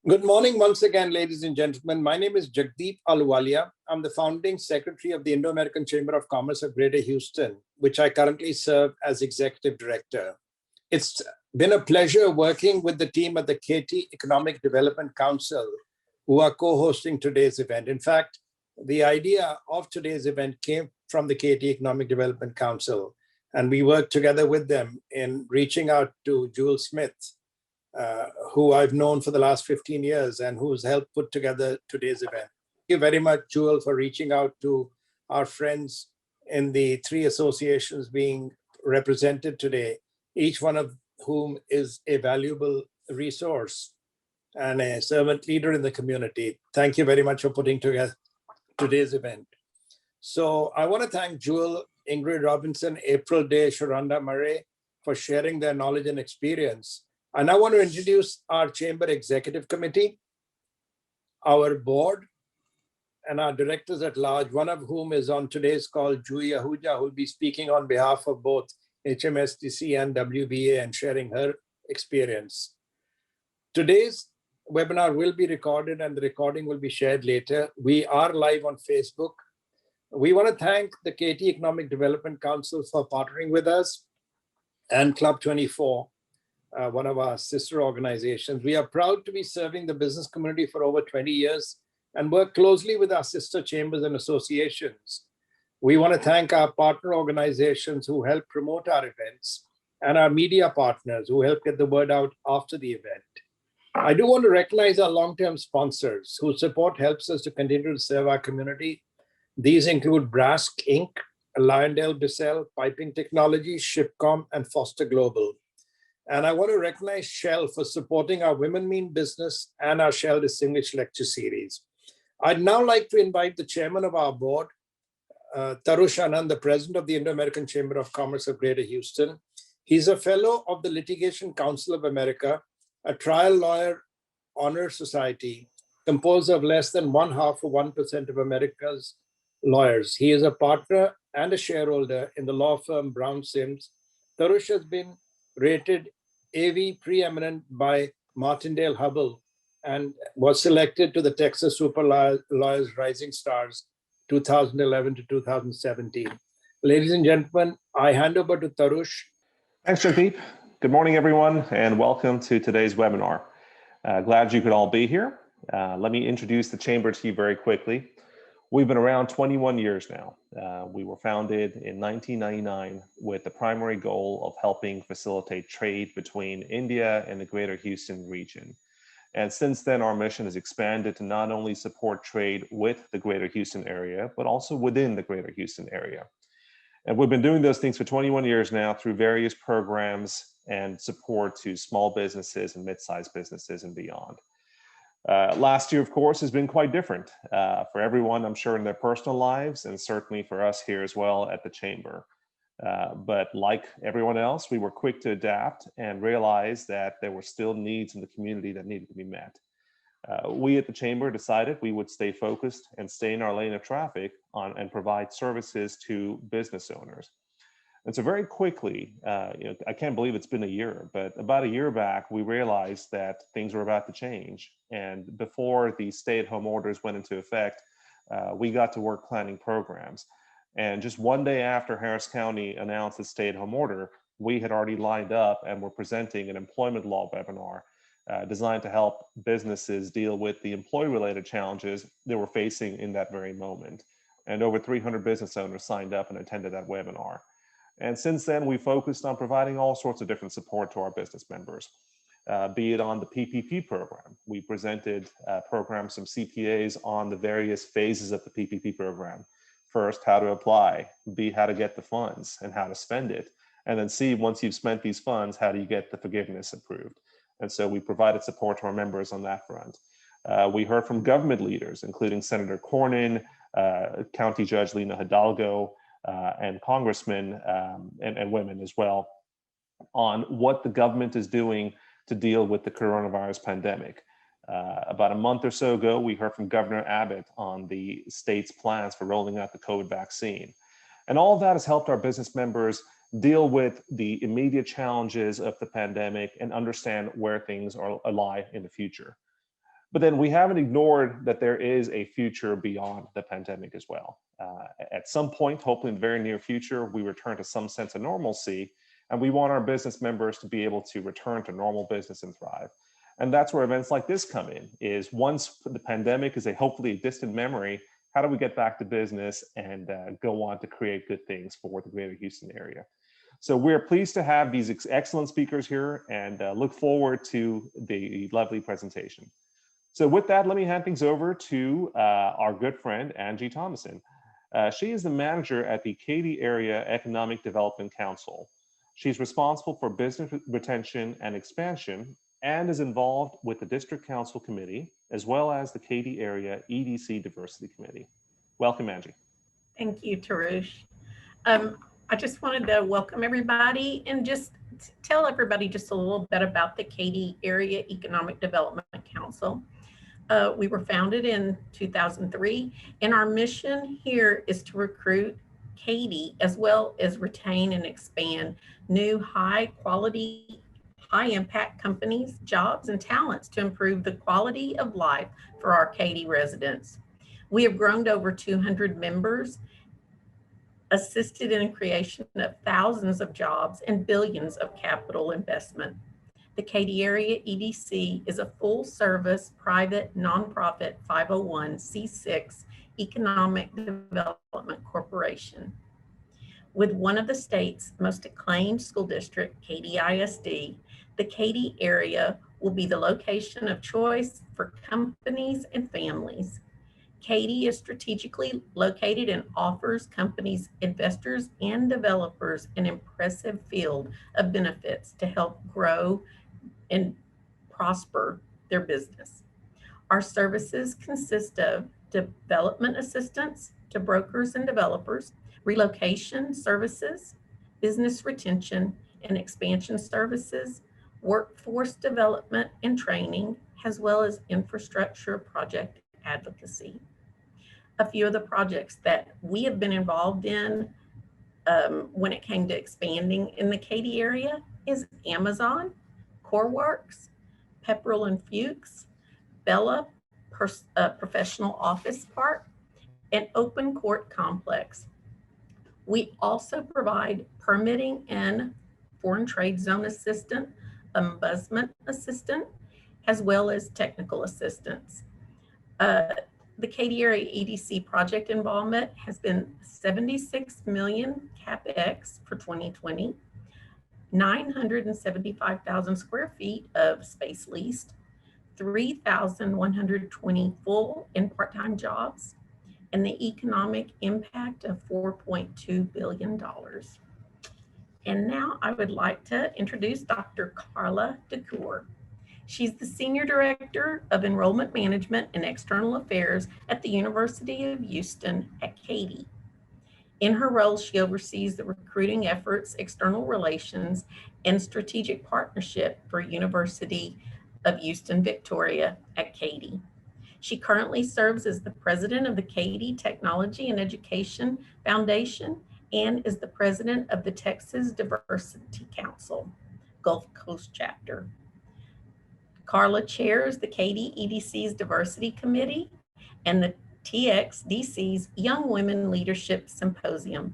Good morning once again, ladies and gentlemen. My name is Jagdeep Aluwalia. I'm the founding secretary of the Indo-American Chamber of Commerce of Greater Houston, which I currently serve as executive director. It's been a pleasure working with the team at the KT Economic Development Council, who are co-hosting today's event. In fact, the idea of today's event came from the KT Economic Development Council, and we worked together with them in reaching out to Jewel Smith, who I've known for the last 15 years and who's helped put together today's event. Thank you very much, Jewel, for reaching out to our friends in the three associations being represented today, each one of whom is a valuable resource and a servant leader in the community. Thank you very much for putting together today's event. So I want to thank Jewel, Ingrid Robinson, April Day, Sharonda Murray for sharing their knowledge and experience. And I want to introduce our Chamber Executive Committee, our board, and our directors at large, one of whom is on today's call, Jui Ahuja, who will be speaking on behalf of both HMSDC and WBA and sharing her experience. Today's webinar will be recorded and the recording will be shared later. We are live on Facebook. We want to thank the KT Economic Development Council for partnering with us and Club 24. One of our sister organizations. We are proud to be serving the business community for over 20 years and work closely with our sister chambers and associations. We want to thank our partner organizations who help promote our events and our media partners who help get the word out after the event. I do want to recognize our long-term sponsors whose support helps us to continue to serve our community. These include Brask Inc., Lyondell-Bissell, Piping Technologies, Shipcom, and Foster Global. And I want to recognize Shell for supporting our Women Mean Business and our Shell Distinguished Lecture Series. I'd now like to invite the chairman of our board, Tarush Anand, the president of the Indo-American Chamber of Commerce of Greater Houston. He's a fellow of the Litigation Council of America, a trial lawyer honor society composed of less than 0.5% of America's lawyers. He is a partner and a shareholder in the law firm Brown Sims. Tarush has been rated AV preeminent by Martindale Hubbell and was selected to the Texas Super Lawyers Rising Stars 2011 to 2017. Ladies and gentlemen, I hand over to Tarush. Thanks, Jagdeep. Good morning, everyone, and welcome to today's webinar. Glad you could all be here. Let me introduce the Chamber to you very quickly. We've been around 21 years now. We were founded in 1999 with the primary goal of helping facilitate trade between India and the Greater Houston region. And since then, our mission has expanded to not only support trade with the Greater Houston area, but also within the Greater Houston area. And we've been doing those things for 21 years now through various programs and support to small businesses and mid-sized businesses and beyond. Last year, of course, has been quite different for everyone, I'm sure, in their personal lives, and certainly for us here as well at the Chamber. But like everyone else, we were quick to adapt and realize that there were still needs in the community that needed to be met. We at the Chamber decided we would stay focused and stay in our lane of traffic and provide services to business owners. And so very quickly, I can't believe it's been a year, but about a year back, we realized that things were about to change. And before the stay-at-home orders went into effect, we got to work planning programs. And just one day after Harris County announced the stay-at-home order, we had already lined up and were presenting an employment law webinar designed to help businesses deal with the employee-related challenges they were facing in that very moment. And over 300 business owners signed up and attended that webinar. And since then, we focused on providing all sorts of different support to our business members, be it on the PPP program. We presented programs from CPAs on the various phases of the PPP program. First, how to apply, B, how to get the funds and how to spend it. And then C, once you've spent these funds, how do you get the forgiveness approved? And so we provided support to our members on that front. We heard from government leaders, including Senator Cornyn, County Judge Lena Hidalgo, and congressmen and women as well, on what the government is doing to deal with the coronavirus pandemic. About a month or so ago, we heard from Governor Abbott on the state's plans for rolling out the COVID vaccine. And all of that has helped our business members deal with the immediate challenges of the pandemic and understand where things lie in the future. But then we haven't ignored that there is a future beyond the pandemic as well. At some point, hopefully in the very near future, we return to some sense of normalcy, and we want our business members to be able to return to normal business and thrive. And that's where events like this come in, is once the pandemic is hopefully a distant memory, how do we get back to business and go on to create good things for the greater Houston area? So we're pleased to have these excellent speakers here and look forward to the lovely presentation. So with that, let me hand things over to our good friend, Angie Thomason. She is the manager at the Katy Area Economic Development Council. She's responsible for business retention and expansion and is involved with the District Council Committee, as well as the Katy Area EDC Diversity Committee. Welcome, Angie. Thank you, Tarush. I just wanted to welcome everybody and just tell everybody just a little bit about the Katy Area Economic Development Council. We were founded in 2003, and our mission here is to recruit Katy as well as retain and expand new high quality, high impact companies, jobs, and talents to improve the quality of life for our Katy residents. We have grown to over 200 members, assisted in the creation of thousands of jobs and billions of capital investment. The Katy Area EDC is a full-service, private, nonprofit 501c6 economic development corporation. With one of the state's most acclaimed school district, Katy ISD, the Katy area will be the location of choice for companies and families. Katy is strategically located and offers companies, investors, and developers an impressive field of benefits to help grow and prosper their business. Our services consist of development assistance to brokers and developers, relocation services, business retention and expansion services, workforce development and training, as well as infrastructure project advocacy. A few of the projects that we have been involved in when it came to expanding in the Katy area is Amazon, CoreWorks, Pepperell and Fuchs, Bella Professional Office Park, and Open Court Complex. We also provide permitting and foreign trade zone assistant, ombudsman assistant, as well as technical assistance. The Katy Area EDC project involvement has been 76 million CapEx for 2020, 975,000 square feet of space leased, 3,120 full and part-time jobs, and the economic impact of $4.2 billion. And now I would like to introduce Dr. Carla DeCour. She's the Senior Director of Enrollment Management and External Affairs at the University of Houston at Katy. In her role, she oversees the recruiting efforts, external relations, and strategic partnership for University of Houston, Victoria at Katy. She currently serves as the president of the Katy Technology and Education Foundation and is the president of the Texas Diversity Council, Gulf Coast chapter. Carla chairs the Katy EDC's Diversity Committee and the TXDC's Young Women Leadership Symposium.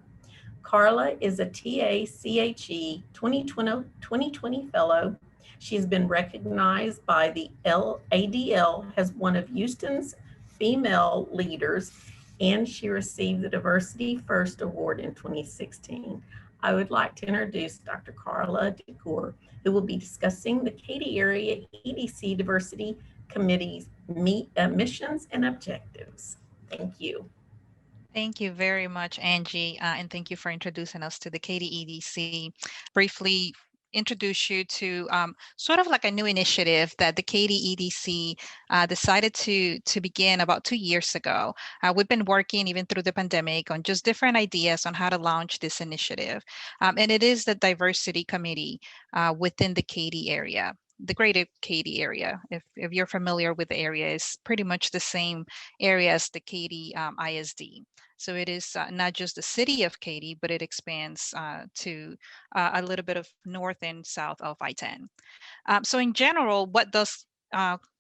Carla is a TACCHE 2020 Fellow. She has been recognized by the ADL as one of Houston's female leaders, and she received the Diversity First Award in 2016. I would like to introduce Dr. Carla DeCour, who will be discussing the Katy Area EDC Diversity Committee's missions and objectives. Thank you. Thank you very much, Angie, and thank you for introducing us to the Katy EDC. Briefly introduce you to sort of like a new initiative that the Katy EDC decided to begin about 2 years ago. We've been working even through the pandemic on just different ideas on how to launch this initiative. And it is the Diversity Committee within the Katy area. The greater Katy area, if you're familiar with the area, is pretty much the same area as the Katy ISD. So it is not just the city of Katy, but it expands to a little bit of north and south of I-10. So in general, what does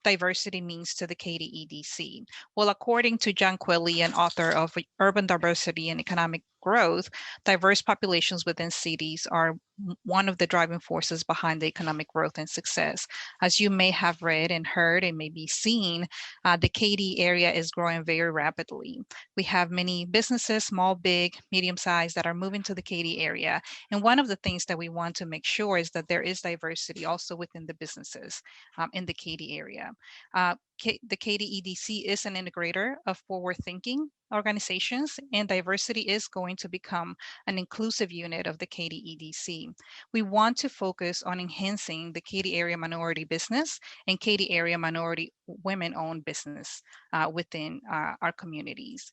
diversity means to the KDEDC. Well, according to John Quillian, author of Urban Diversity and Economic Growth, diverse populations within cities are one of the driving forces behind the economic growth and success. As you may have read and heard and maybe seen, the KD area is growing very rapidly. We have many businesses, small, big, medium-sized, that are moving to the KD area. And one of the things that we want to make sure is that there is diversity also within the businesses in the KD area. The KDEDC is an integrator of forward-thinking organizations, and diversity is going to become an inclusive unit of the KDEDC. We want to focus on enhancing the KD area minority business and KD area minority women-owned business within our communities.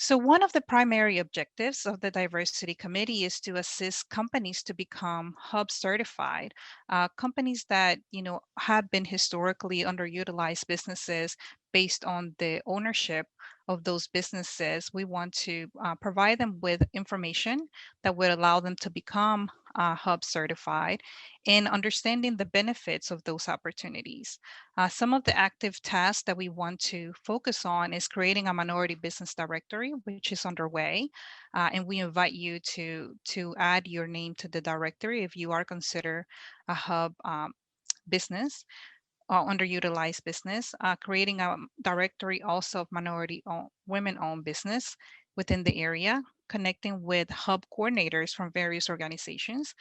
So one of the primary objectives of the Diversity Committee is to assist companies to become hub certified. Companies that have been historically underutilized businesses based on the ownership of those businesses. We want to provide them with information that would allow them to become hub certified and understanding the benefits of those opportunities. Some of the active tasks that we want to focus on is creating a minority business directory, which is underway. And we invite you to add your name to the directory if you are considered a hub business or underutilized business, creating a directory also of minority women-owned business within the area, connecting with hub coordinators from various organizations.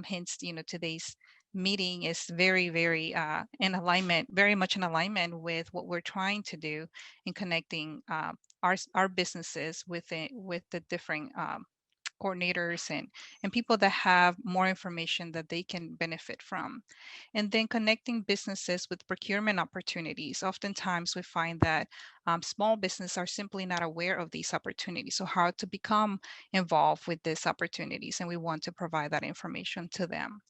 Hence, today's meeting is very, very in alignment, very much in alignment with what we're trying to do in connecting our businesses with the different coordinators and people that have more information that they can benefit from. And then connecting businesses with procurement opportunities. Oftentimes we find that small businesses are simply not aware of these opportunities, so how to become involved with these opportunities, and we want to provide that information to them.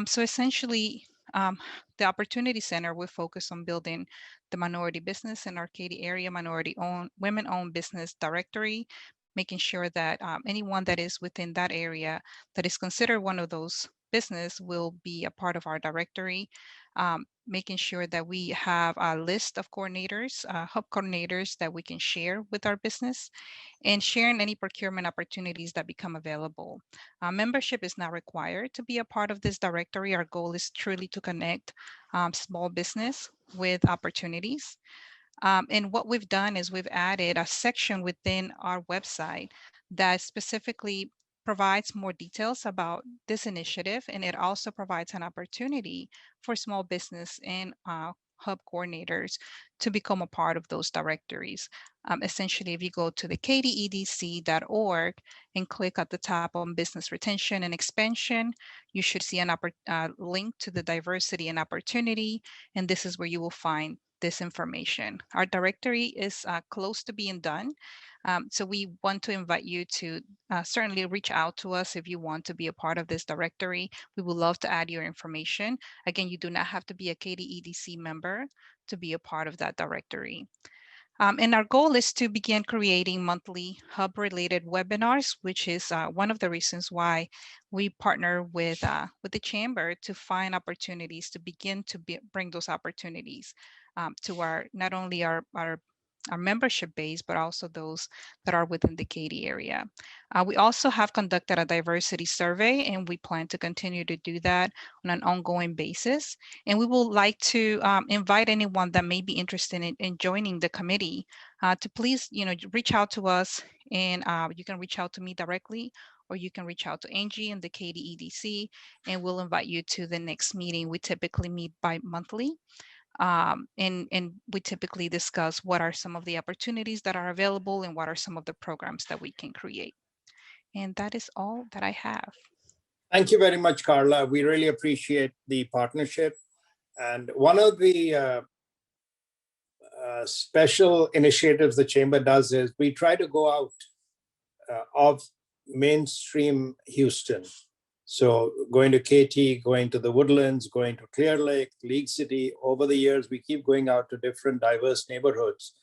So essentially, the Opportunity Center will focus on building the minority business and Arcadia area minority-owned, women-owned business directory, making sure that anyone that is within that area that is considered one of those business will be a part of our directory, making sure that we have a list of coordinators, hub coordinators that we can share with our business, and sharing any procurement opportunities that become available. Membership is not required to be a part of this directory. Our goal is truly to connect small business with opportunities. And what we've done is we've added a section within our website that specifically provides more details about this initiative, and it also provides an opportunity for small business and hub coordinators to become a part of those directories. Essentially, if you go to the kdedc.org and click at the top on business retention and expansion, you should see a link to the diversity and opportunity, and this is where you will find this information. Our directory is close to being done. So we want to invite you to certainly reach out to us if you want to be a part of this directory. We would love to add your information. Again, you do not have to be a KDEDC member to be a part of that directory. And our goal is to begin creating monthly hub-related webinars, which is one of the reasons why we partner with the Chamber to find opportunities to begin to bring those opportunities to not only our membership base, but also those that are within the KD area. We also have conducted a diversity survey, and we plan to continue to do that on an ongoing basis. And we would like to invite anyone that may be interested in joining the committee to please, reach out to us, and you can reach out to me directly, or you can reach out to Angie and the KDEDC, and we'll invite you to the next meeting. We typically meet bi-monthly. And we typically discuss what are some of the opportunities that are available and what are some of the programs that we can create. And that is all that I have. Thank you very much, Carla. We really appreciate the partnership. And one of the special initiatives the Chamber does is we try to go out of mainstream Houston. So going to KT, going to the Woodlands, going to Clear Lake, League City. Over the years, we keep going out to different diverse neighborhoods,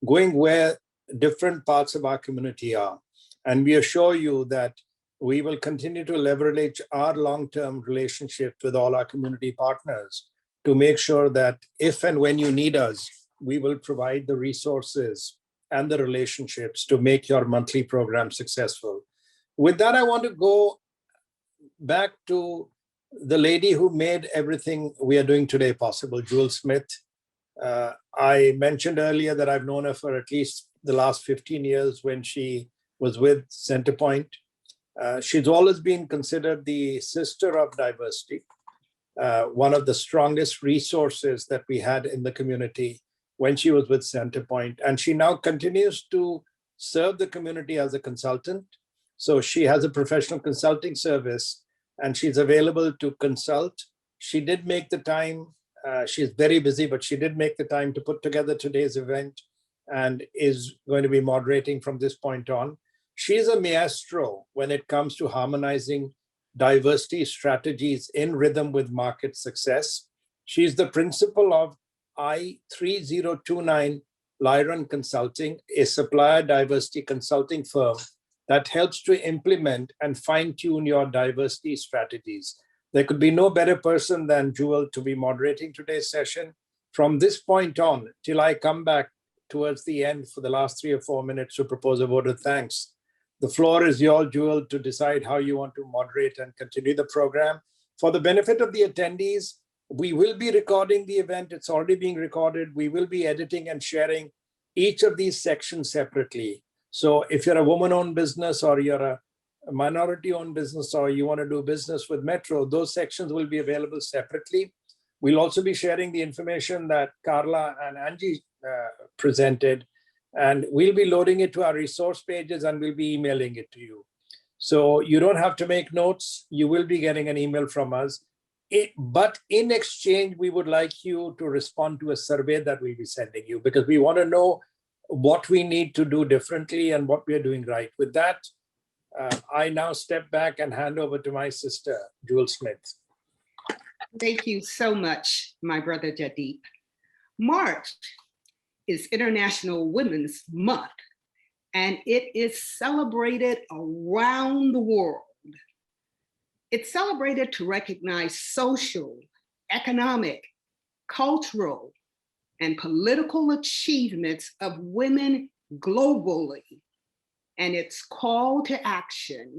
going where different parts of our community are. And we assure you that we will continue to leverage our long-term relationships with all our community partners to make sure that if and when you need us, we will provide the resources and the relationships to make your monthly program successful. With that, I want to go back to the lady who made everything we are doing today possible, Jewel Smith. I mentioned earlier that I've known her for at least the last 15 years when she was with Centerpoint. She's always been considered the sister of diversity, one of the strongest resources that we had in the community when she was with Centerpoint. And she now continues to serve the community as a consultant. So she has a professional consulting service and she's available to consult. She did make the time, she's very busy, but she did make the time to put together today's event and is going to be moderating from this point on. She's a maestro when it comes to harmonizing diversity strategies in rhythm with market success. She's the principal of I3029 Lyron Consulting, a supplier diversity consulting firm that helps to implement and fine-tune your diversity strategies. There could be no better person than Jewel to be moderating today's session. From this point on, till I come back towards the end for the last 3 or 4 minutes to propose a vote of thanks, the floor is yours, Jewel, to decide how you want to moderate and continue the program. For the benefit of the attendees, we will be recording the event. It's already being recorded. We will be editing and sharing each of these sections separately. So if you're a woman-owned business or you're a minority-owned business or you want to do business with Metro, those sections will be available separately. We'll also be sharing the information that Carla and Angie presented, and we'll be loading it to our resource pages and we'll be emailing it to you. So you don't have to make notes. You will be getting an email from us. But in exchange, we would like you to respond to a survey that we'll be sending you because we want to know what we need to do differently and what we are doing right. With that, I now step back and hand over to my sister, Jewel Smith. Thank you so much, my brother Jagdeep. March is International Women's Month, and it is celebrated around the world. It's celebrated to recognize social, economic, cultural, and political achievements of women globally, and its call to action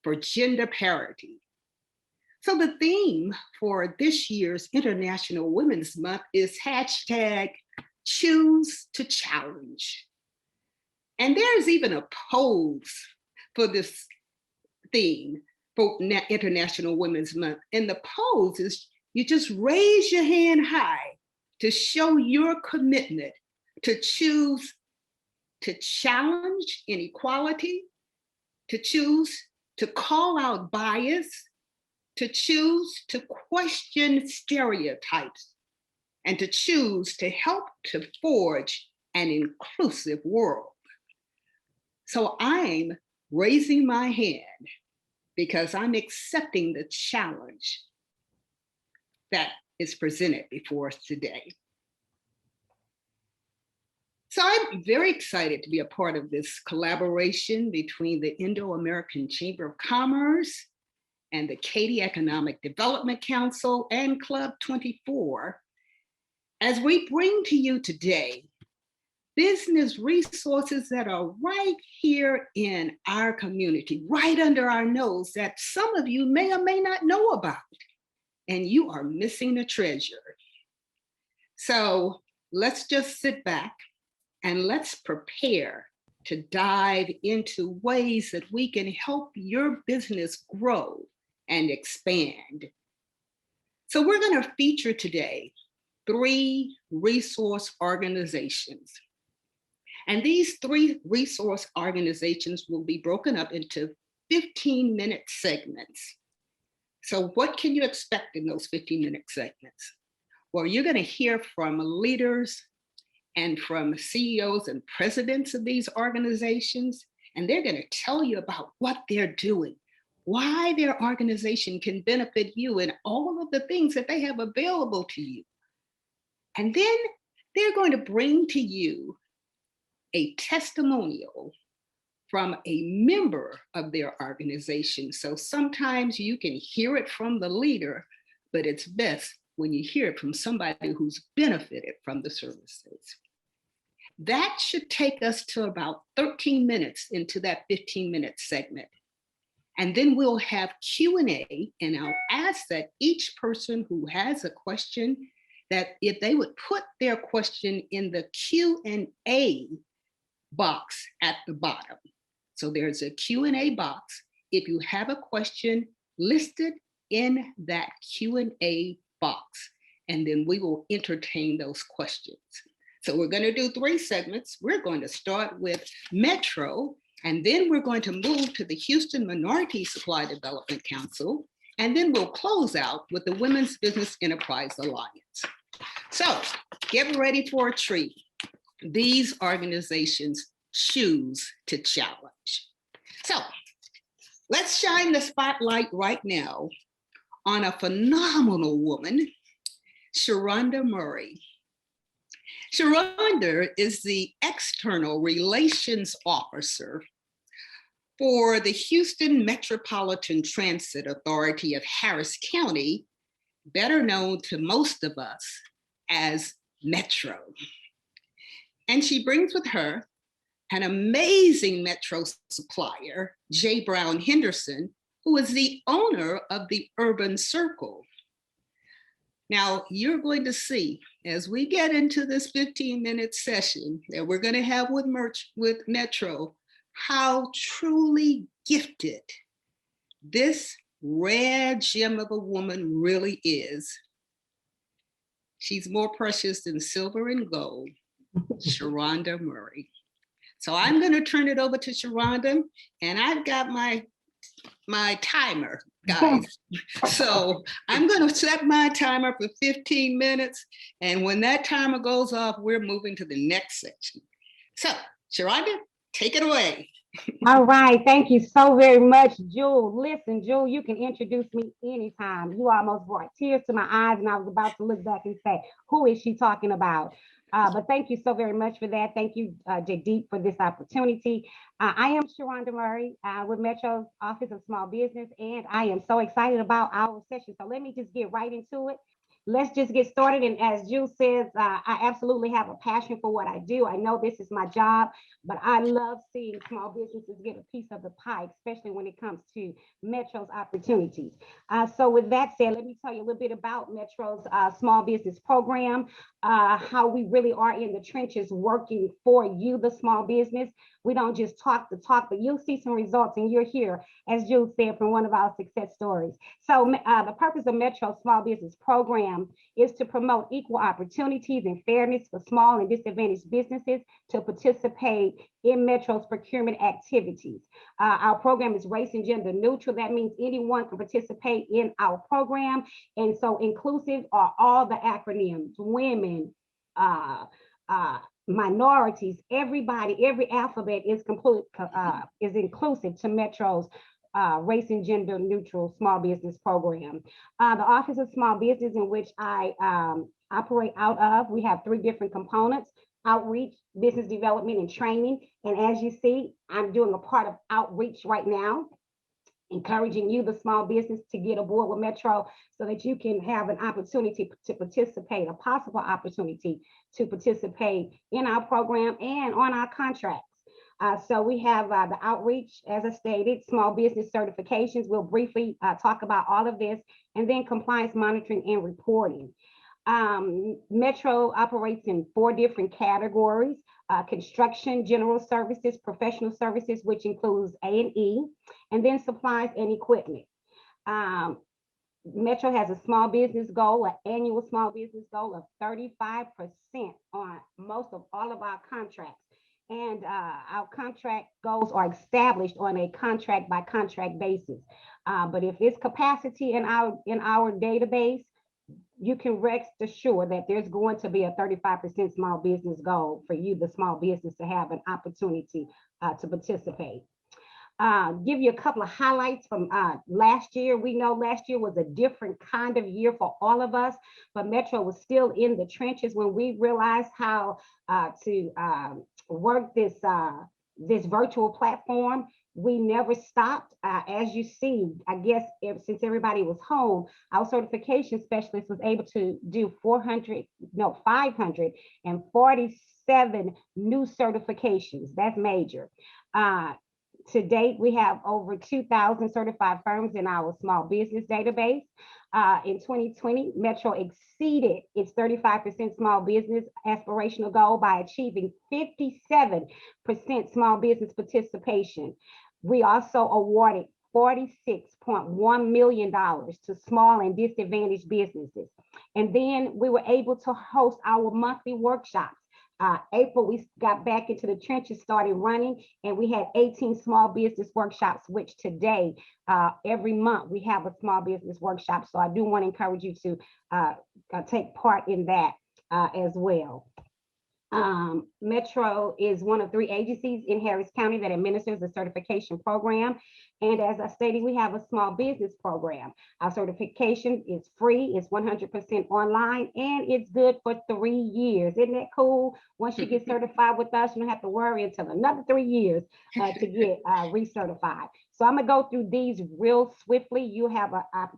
for gender parity. So the theme for this year's International Women's Month is hashtag choose to challenge. And there's even a pose for this theme for International Women's Month. And the pose is you just raise your hand high to show your commitment to choose to challenge inequality, to choose to call out bias, to choose to question stereotypes, and to choose to help to forge an inclusive world. So I'm raising my hand because I'm accepting the challenge that is presented before us today. So I'm very excited to be a part of this collaboration between the Indo-American Chamber of Commerce and the Katy Economic Development Council and Club 24, as we bring to you today business resources that are right here in our community, right under our nose, that some of you may or may not know about, and you are missing a treasure. So let's just sit back and let's prepare to dive into ways that we can help your business grow and expand. So we're going to feature today 3 resource organizations. And these 3 resource organizations will be broken up into 15-minute segments. So what can you expect in those 15-minute segments? Well, you're going to hear from leaders and from CEOs and presidents of these organizations, and they're going to tell you about what they're doing, why their organization can benefit you, and all of the things that they have available to you. And then they're going to bring to you a testimonial from a member of their organization. So sometimes you can hear it from the leader, but it's best when you hear it from somebody who's benefited from the services. That should take us to about 13 minutes into that 15-minute segment. And then we'll have Q&A, and I'll ask that each person who has a question, that if they would put their question in the Q&A box at the bottom. So there's a Q&A box. If you have a question, listed in that Q&A box, and then we will entertain those questions. So we're going to do 3 segments. We're going to start with Metro, and then we're going to move to the Houston Minority Supply Development Council, and then we'll close out with the Women's Business Enterprise Alliance. So get ready for a treat. These organizations choose to challenge. So let's shine the spotlight right now on a phenomenal woman, Sharonda Murray. Sharonda is the External Relations Officer for the Houston Metropolitan Transit Authority of Harris County, better known to most of us as Metro. And she brings with her an amazing Metro supplier, J. Brown Henderson, who is the owner of the Urban Circle. Now, you're going to see as we get into this 15-minute session that we're going to have with Metro, how truly gifted this rare gem of a woman really is. She's more precious than silver and gold, Sharonda Murray. So I'm going to turn it over to Sharonda, and I've got my timer, guys. So I'm going to set my timer for 15 minutes. And when that timer goes off, we're moving to the next section. So Sharonda, take it away. All right. Thank you so very much, Jewel. Listen, Jewel, you can introduce me anytime. You almost brought tears to my eyes, and I was about to look back and say, who is she talking about? But thank you so very much for that. Thank you, Jagdeep, for this opportunity. I am Sharonda Murray with Metro's Office of Small Business, and I am so excited about our session. So let me just get right into it. Let's just get started. And as Jules says, I absolutely have a passion for what I do. I know this is my job, but I love seeing small businesses get a piece of the pie, especially when it comes to Metro's opportunities. So with that said, let me tell you a little bit about Metro's small business program, how we really are in the trenches working for you, the small business. We don't just talk the talk, but you'll see some results, and you're here, as Jules said, from one of our success stories. So the purpose of Metro's small business program is to promote equal opportunities and fairness for small and disadvantaged businesses to participate in Metro's procurement activities. Our program is race and gender neutral. That means anyone can participate in our program. And so inclusive are all the acronyms: women, minorities, everybody, every alphabet is inclusive to Metro's race and gender neutral small business program. The Office of Small Business, in which I operate out of, we have 3 different components: outreach, business development, and training. And as you see, I'm doing a part of outreach right now, encouraging you, the small business, to get aboard with Metro so that you can have an opportunity to participate, a possible opportunity to participate in our program and on our contracts. So we have the outreach, as I stated, small business certifications. We'll briefly talk about all of this, and then compliance monitoring and reporting. Metro operates in 4 different categories: construction, general services, professional services, which includes A&E, and then supplies and equipment. Metro has a small business goal, an annual small business goal of 35% on most of all of our contracts. And our contract goals are established on a contract by contract basis. But if it's capacity in our database, you can rest assured that there's going to be a 35% small business goal for you, the small business, to have an opportunity to participate. Give you a couple of highlights from last year. We know last year was a different kind of year for all of us, but Metro was still in the trenches when we realized how to work this virtual platform. We never stopped. As you see, I guess since everybody was home, our certification specialist was able to do 547 new certifications. That's major. To date, we have over 2,000 certified firms in our small business database. In 2020, Metro exceeded its 35% small business aspirational goal by achieving 57% small business participation. We also awarded $46.1 million to small and disadvantaged businesses. And then we were able to host our monthly workshops. April, we got back into the trenches, started running, and we had 18 small business workshops, which today, every month, we have a small business workshop. So I do want to encourage you to take part in that as well. Metro is one of 3 agencies in Harris County that administers the certification program. And as I stated, we have a small business program. Our certification is free, it's 100% online, and it's good for 3 years. Isn't that cool? Once you get certified with us, you don't have to worry until another 3 years to get recertified. So I'm gonna go through these real swiftly. You have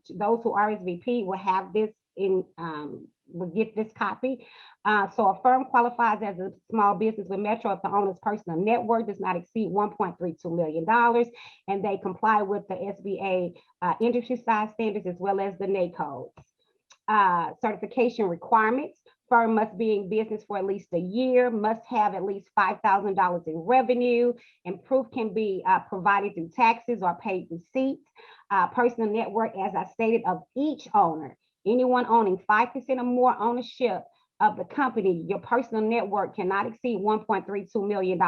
those who RSVP will have this in, will get this copy. So a firm qualifies as a small business with Metro if the owner's personal net worth does not exceed $1.32 million, and they comply with the SBA industry size standards as well as the NAICS codes. Certification requirements: firm must be in business for at least a year, must have at least $5,000 in revenue, and proof can be provided through taxes or paid receipts. Personal net worth, as I stated, of each owner. Anyone owning 5% or more ownership of the company, your personal net worth cannot exceed $1.32 million.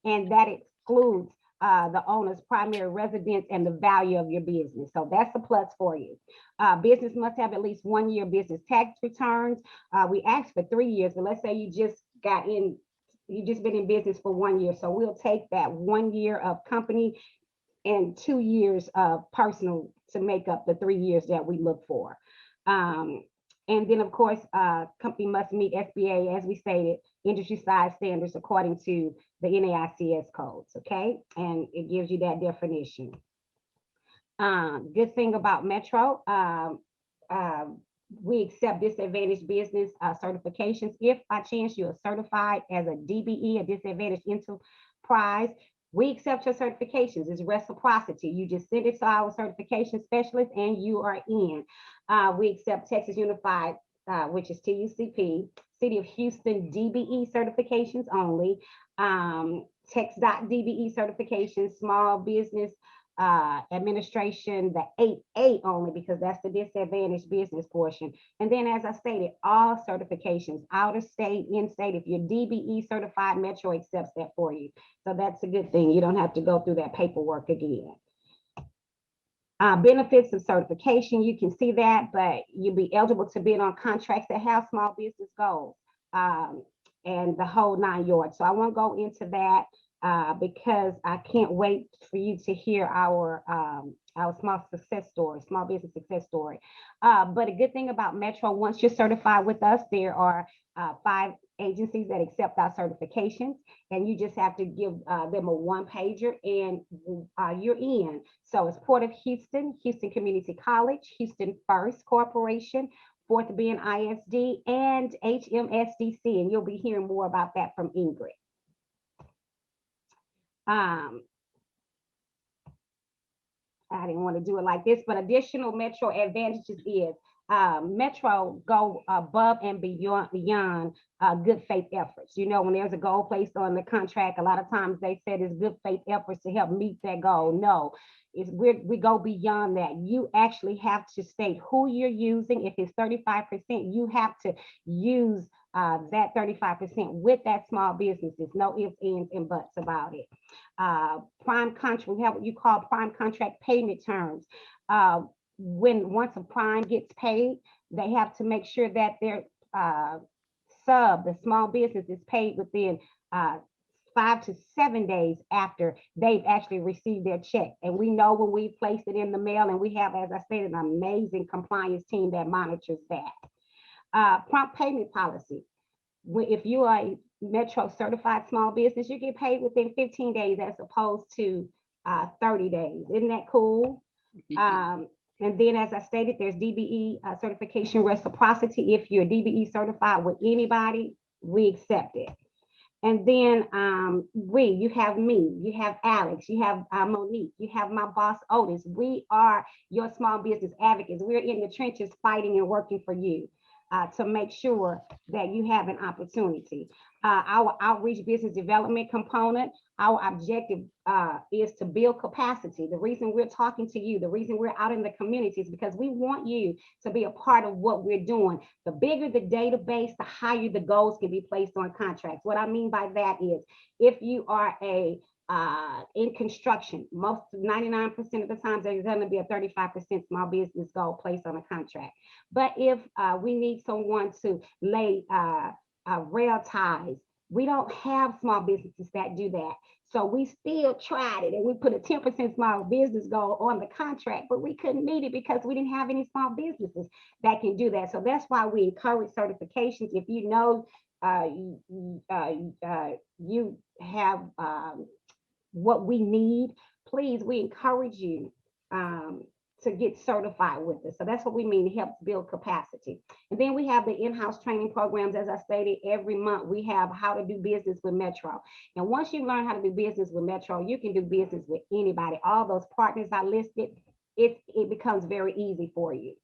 And that excludes the owner's primary residence and the value of your business. So that's a plus for you. Business must have at least 1 year business tax returns. We asked for 3 years, but let's say you just been in business for 1 year. So we'll take that 1 year of company and 2 years of personal to make up the 3 years that we look for. And then, of course, company must meet SBA, as we stated, industry size standards according to the NAICS codes, okay? And it gives you that definition. Good thing about Metro, we accept disadvantaged business certifications. If by chance you are certified as a DBE, a disadvantaged enterprise, we accept your certifications. It's reciprocity. You just send it to our certification specialist and you are in. We accept Texas Unified, which is TUCP, City of Houston DBE certifications only, Tex.DBE certifications, Small Business Administration, the 8A only, because that's the disadvantaged business portion. And then, as I stated, all certifications, out of state, in state, if you're DBE certified, Metro accepts that for you. So that's a good thing. You don't have to go through that paperwork again. Benefits of certification, you can see that, but you'll be eligible to bid on contracts that have small business goals and the whole 9 yards. So I won't go into that because I can't wait for you to hear our small business success story. But a good thing about Metro, once you're certified with us, there are 5 agencies that accept our certifications, and you just have to give them a 1-pager and you're in. So it's Port of Houston, Houston Community College, Houston First Corporation, Fourth Bend ISD, and HMSDC, and you'll be hearing more about that from Ingrid. I didn't want to do it like this, but additional Metro advantages is Metro go above and beyond good faith efforts. You know, when there's a goal placed on the contract, a lot of times they said it's good faith efforts to help meet that goal. No, we go beyond that. You actually have to state who you're using. If it's 35%, you have to use that 35% with that small business. There's no ifs, ands, and buts about it. Prime contract, we have what you call prime contract payment terms. Once a prime gets paid, they have to make sure that their the small business is paid within 5 to 7 days after they've actually received their check. And we know when we place it in the mail, and we have, as I stated, an amazing compliance team that monitors that. Prompt payment policy. If you are a Metro certified small business, you get paid within 15 days as opposed to 30 days. Isn't that cool? And then, as I stated, there's DBE certification reciprocity. If you're DBE certified with anybody, we accept it. And then you have me, you have Alex, you have Monique, you have my boss Otis. We are your small business advocates. We're in the trenches fighting and working for you to make sure that you have an opportunity. Our outreach business development component, our objective is to build capacity. The reason we're talking to you, the reason we're out in the community is because we want you to be a part of what we're doing. The bigger the database, the higher the goals can be placed on contracts. What I mean by that is if you are in construction, most 99% of the times there's going to be a 35% small business goal placed on a contract. But if we need someone to lay rail ties, we don't have small businesses that do that. So we still tried it and we put a 10% small business goal on the contract, but we couldn't meet it because we didn't have any small businesses that can do that. So that's why we encourage certifications. If you know you have what we need, please, we encourage you to get certified with us. So that's what we mean, it helps build capacity. And then we have the in-house training programs. As I stated, every month we have how to do business with Metro. And once you learn how to do business with Metro, you can do business with anybody. All those partners I listed, it becomes very easy for you.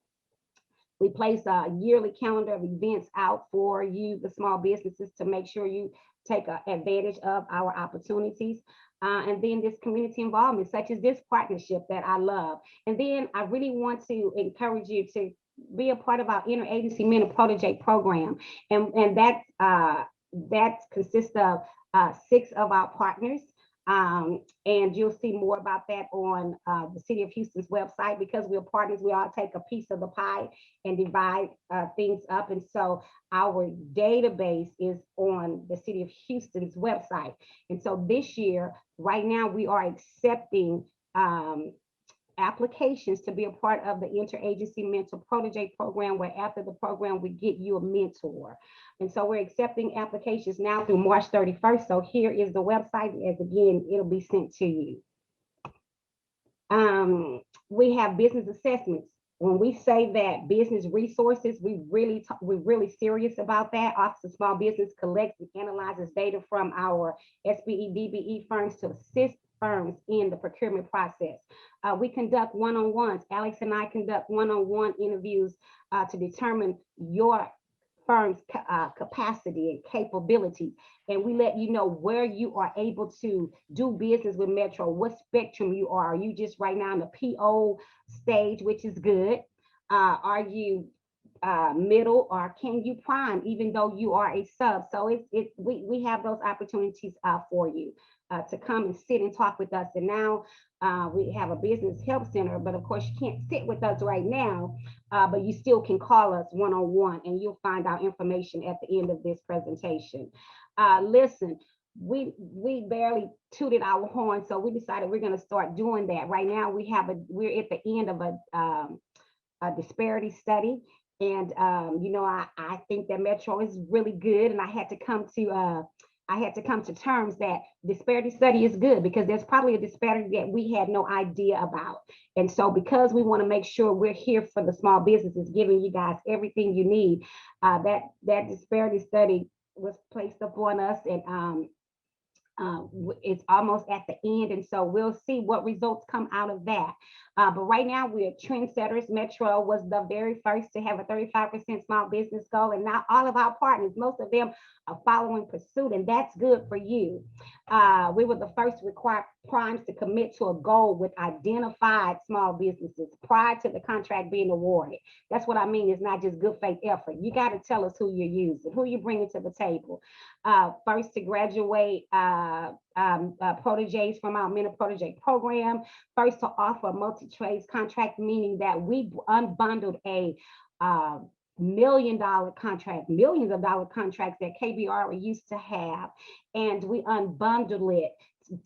We place a yearly calendar of events out for you, the small businesses, to make sure you take advantage of our opportunities. And then this community involvement, such as this partnership that I love. And then I really want to encourage you to be a part of our interagency mentor protege program. And that consists of 6 of our partners. And you'll see more about that on the City of Houston's website. Because we're partners, we all take a piece of the pie and divide things up. And so our database is on the City of Houston's website. And so this year, right now, we are accepting applications to be a part of the interagency mentor protege program, where after the program, we get you a mentor. And so we're accepting applications now through March 31st. So here is the website, as again, it'll be sent to you. We have business assessments. When we say that business resources, we're really serious about that. Office of Small Business collects and analyzes data from our SBE, DBE firms to assist firms in the procurement process. We conduct one-on-ones. Alex and I conduct one-on-one interviews to determine your firm's capacity and capability. And we let you know where you are able to do business with Metro, what spectrum you are. Are you just right now in the PO stage, which is good? Are you middle, or can you prime, even though you are a sub? So we have those opportunities for you to come and sit and talk with us. And now we have a business help center, but of course you can't sit with us right now, but you still can call us one-on-one, and you'll find out information at the end of this presentation. Listen, we barely tooted our horn, so we decided we're going to start doing that. Right now we're at the end of a disparity study. And you know, I think that Metro is really good, and I had to come to terms that disparity study is good, because there's probably a disparity that we had no idea about. And so because we want to make sure we're here for the small businesses, giving you guys everything you need, that disparity study was placed upon us, and it's almost at the end. And so we'll see what results come out of that. But right now we're trendsetters. Metro was the very first to have a 35% small business goal, and now all of our partners, most of them are following pursuit, and that's good for you. We were the first to require primes to commit to a goal with identified small businesses prior to the contract being awarded. That's what I mean. It's not just good faith effort. You got to tell us who you're using, who you're bringing to the table. First to graduate proteges from our mentor protege program. First to offer a multi-trades contract, meaning that we unbundled a millions of dollar contracts that KBR used to have, and we unbundled it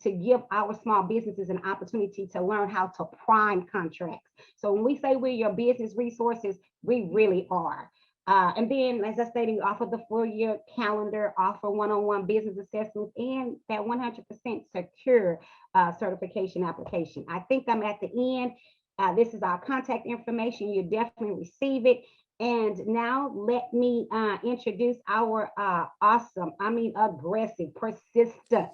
to give our small businesses an opportunity to learn how to prime contracts. So when we say we're your business resources, we really are. And then, as I stated, we offer the full-year calendar, offer one-on-one business assessments, and that 100% secure certification application. I think I'm at the end. This is our contact information. You definitely receive it. And now let me introduce our awesome, aggressive, persistent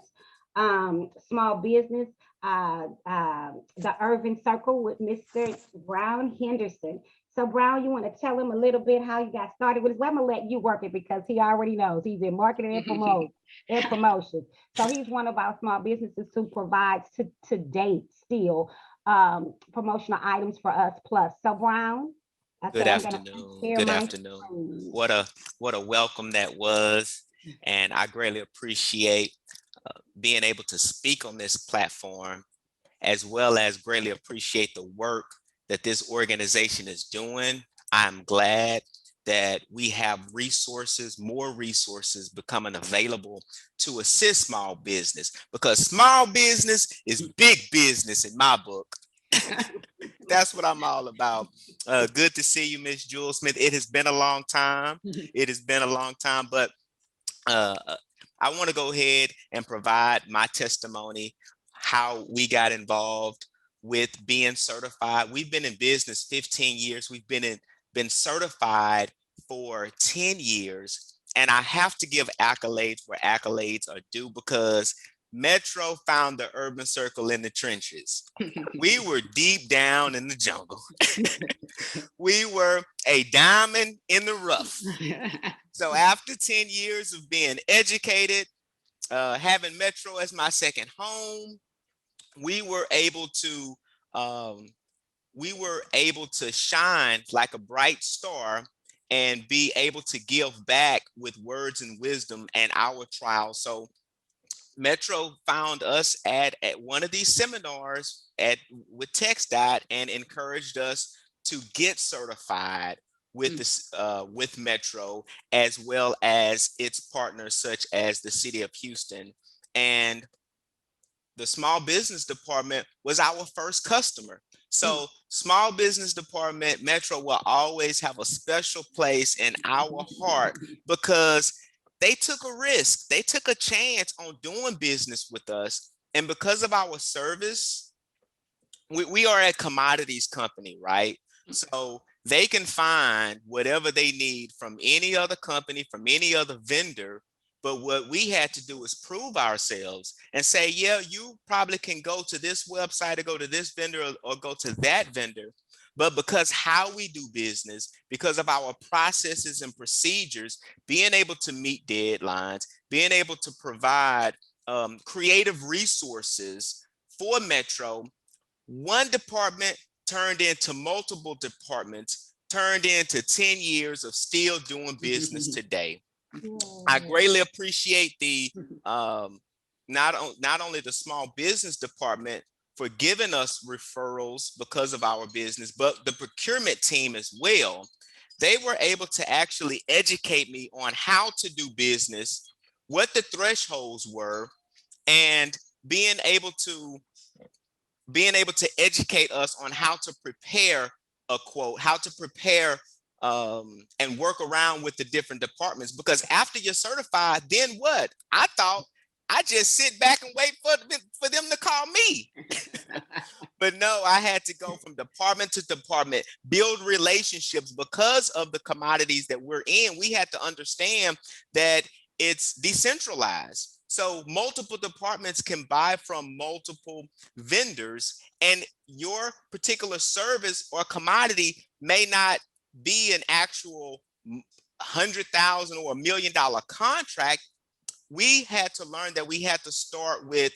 small business, the Urban Circle with Mr. Brown Henderson. So Brown, you want to tell him a little bit how you got started with this? Well, I'm gonna let you work it because he already knows. He's in marketing and promotion. So he's one of our small businesses who provides to date still promotional items for us plus. So Brown. Good afternoon. Good afternoon. What a welcome that was. And I greatly appreciate being able to speak on this platform, as well as greatly appreciate the work that this organization is doing. I'm glad that we have resources, more resources becoming available to assist small business, because small business is big business in my book. That's what I'm all about. Good to see you, Miss Jewel Smith. It has been a long time. It has been a long time, but I want to go ahead and provide my testimony, how we got involved with being certified. We've been in business 15 years. We've been certified for 10 years. And I have to give accolades where accolades are due, because Metro found the Urban Circle in the trenches. We were deep down in the jungle. We were a diamond in the rough. So after 10 years of being educated, having Metro as my second home, we were able to shine like a bright star and be able to give back with words and wisdom and our trials. So Metro found us at one of these seminars with TxDOT and encouraged us to get certified with this with Metro, as well as its partners such as the City of Houston. And the small business department was our first customer. So small business department, Metro will always have a special place in our heart, because they took a risk. They took a chance on doing business with us. And because of our service, we are a commodities company, right? So they can find whatever they need from any other company, from any other vendor. But what we had to do is prove ourselves and say, yeah, you probably can go to this website or go to this vendor or go to that vendor. But because how we do business, because of our processes and procedures, being able to meet deadlines, being able to provide creative resources for Metro, one department turned into multiple departments, turned into 10 years of still doing business today. I greatly appreciate the not only the small business department for giving us referrals because of our business, but the procurement team as well. They were able to actually educate me on how to do business, what the thresholds were, and being able to educate us on how to prepare a quote, how to prepare and work around with the different departments. Because after you're certified, then what? I thought I just sit back and wait for them to call me. But no, I had to go from department to department, build relationships. Because of the commodities that we're in, we had to understand that it's decentralized. So multiple departments can buy from multiple vendors, and your particular service or commodity may not be an actual $100,000 or $1 million contract. We had to learn that we had to start with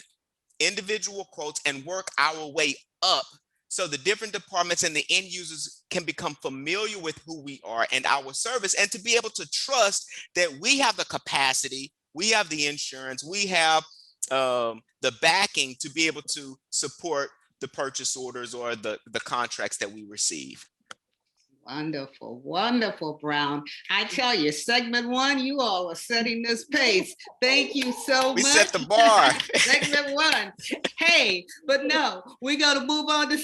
individual quotes and work our way up, so the different departments and the end users can become familiar with who we are and our service, and to be able to trust that we have the capacity, we have the insurance, we have the backing to be able to support the purchase orders or the contracts that we receive. Wonderful, wonderful, Brown. I tell you, segment one, you all are setting this pace. Thank you so much. We set the bar. Segment one. Hey, Hey, but no, we're going to move on to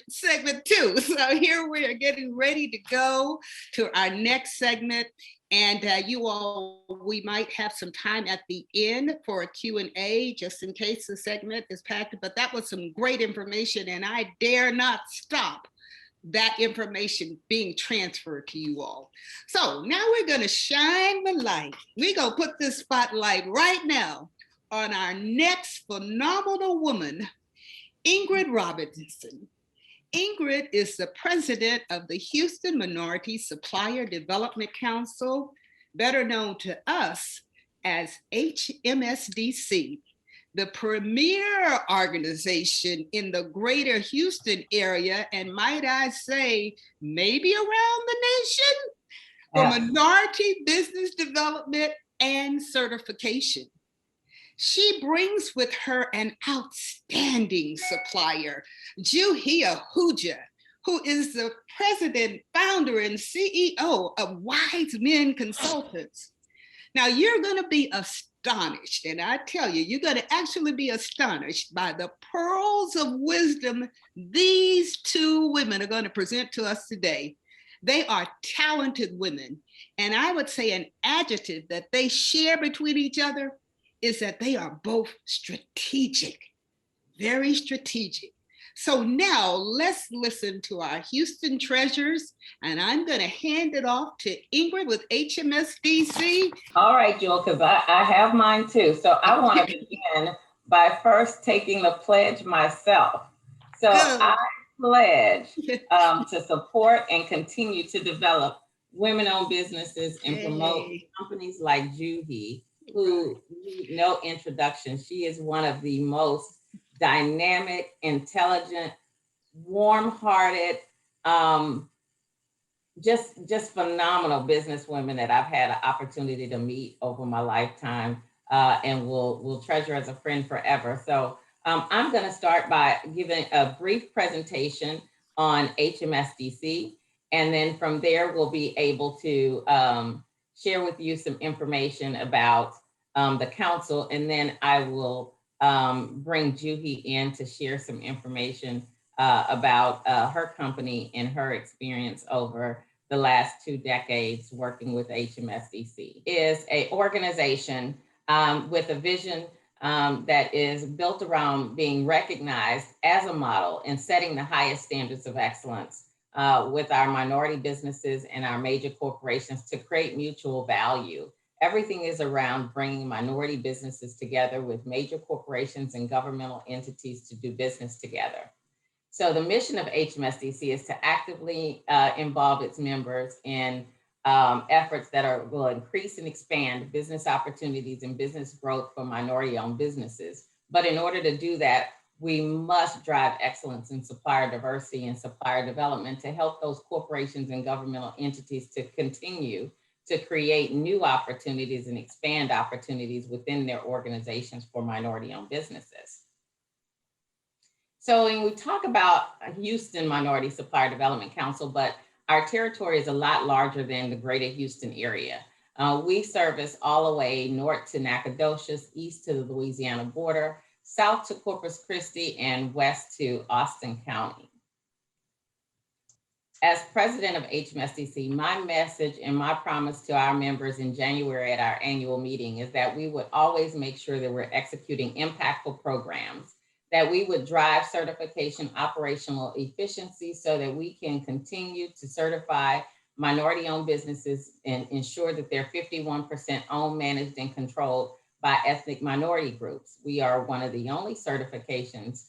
segment 2. So here we are getting ready to go to our next segment. And you all, we might have some time at the end for a Q&A, just in case the segment is packed. But that was some great information, and I dare not stop that information being transferred to you all. So now we're going to shine the light. We're going to put this spotlight right now on our next phenomenal woman, Ingrid Robinson. Ingrid is the president of the Houston Minority Supplier Development Council, better known to us as HMSDC, the premier organization in the greater Houston area, and might I say, maybe around the nation, for minority business development and certification. She brings with her an outstanding supplier, Juhi Ahuja, who is the president, founder, and CEO of Wise Men Consultants. Now, you're going to be astonished, and I tell you, you're going to actually be astonished by the pearls of wisdom these two women are going to present to us today. They are talented women, and I would say an adjective that they share between each other is that they are both strategic, very strategic. So now let's listen to our Houston treasures, and I'm going to hand it off to Ingrid with HMSDC. All right, Jewel, because I have mine too. So I want to begin by first taking the pledge myself. So I pledge to support and continue to develop women-owned businesses and promote companies like Juhi, who need no introduction. She is one of the most dynamic, intelligent, warm-hearted, just phenomenal businesswomen that I've had an opportunity to meet over my lifetime, and will treasure as a friend forever. So I'm going to start by giving a brief presentation on HMSDC, and then from there we'll be able to share with you some information about the council, and then I will bring Juhi in to share some information about her company and her experience over the last 2 decades working with HMSDC. Is an organization with a vision that is built around being recognized as a model and setting the highest standards of excellence with our minority businesses and our major corporations to create mutual value. Everything is around bringing minority businesses together with major corporations and governmental entities to do business together. So the mission of HMSDC is to actively involve its members in efforts that will increase and expand business opportunities and business growth for minority-owned businesses. But in order to do that, we must drive excellence in supplier diversity and supplier development to help those corporations and governmental entities to continue to create new opportunities and expand opportunities within their organizations for minority-owned businesses. So when we talk about Houston Minority Supplier Development Council, but our territory is a lot larger than the greater Houston area. We service all the way north to Nacogdoches, east to the Louisiana border, south to Corpus Christi, and west to Austin County. As president of HMSDC, my message and my promise to our members in January at our annual meeting is that we would always make sure that we're executing impactful programs, that we would drive certification operational efficiency so that we can continue to certify minority-owned businesses and ensure that they're 51% owned, managed, and controlled by ethnic minority groups. We are one of the only certifications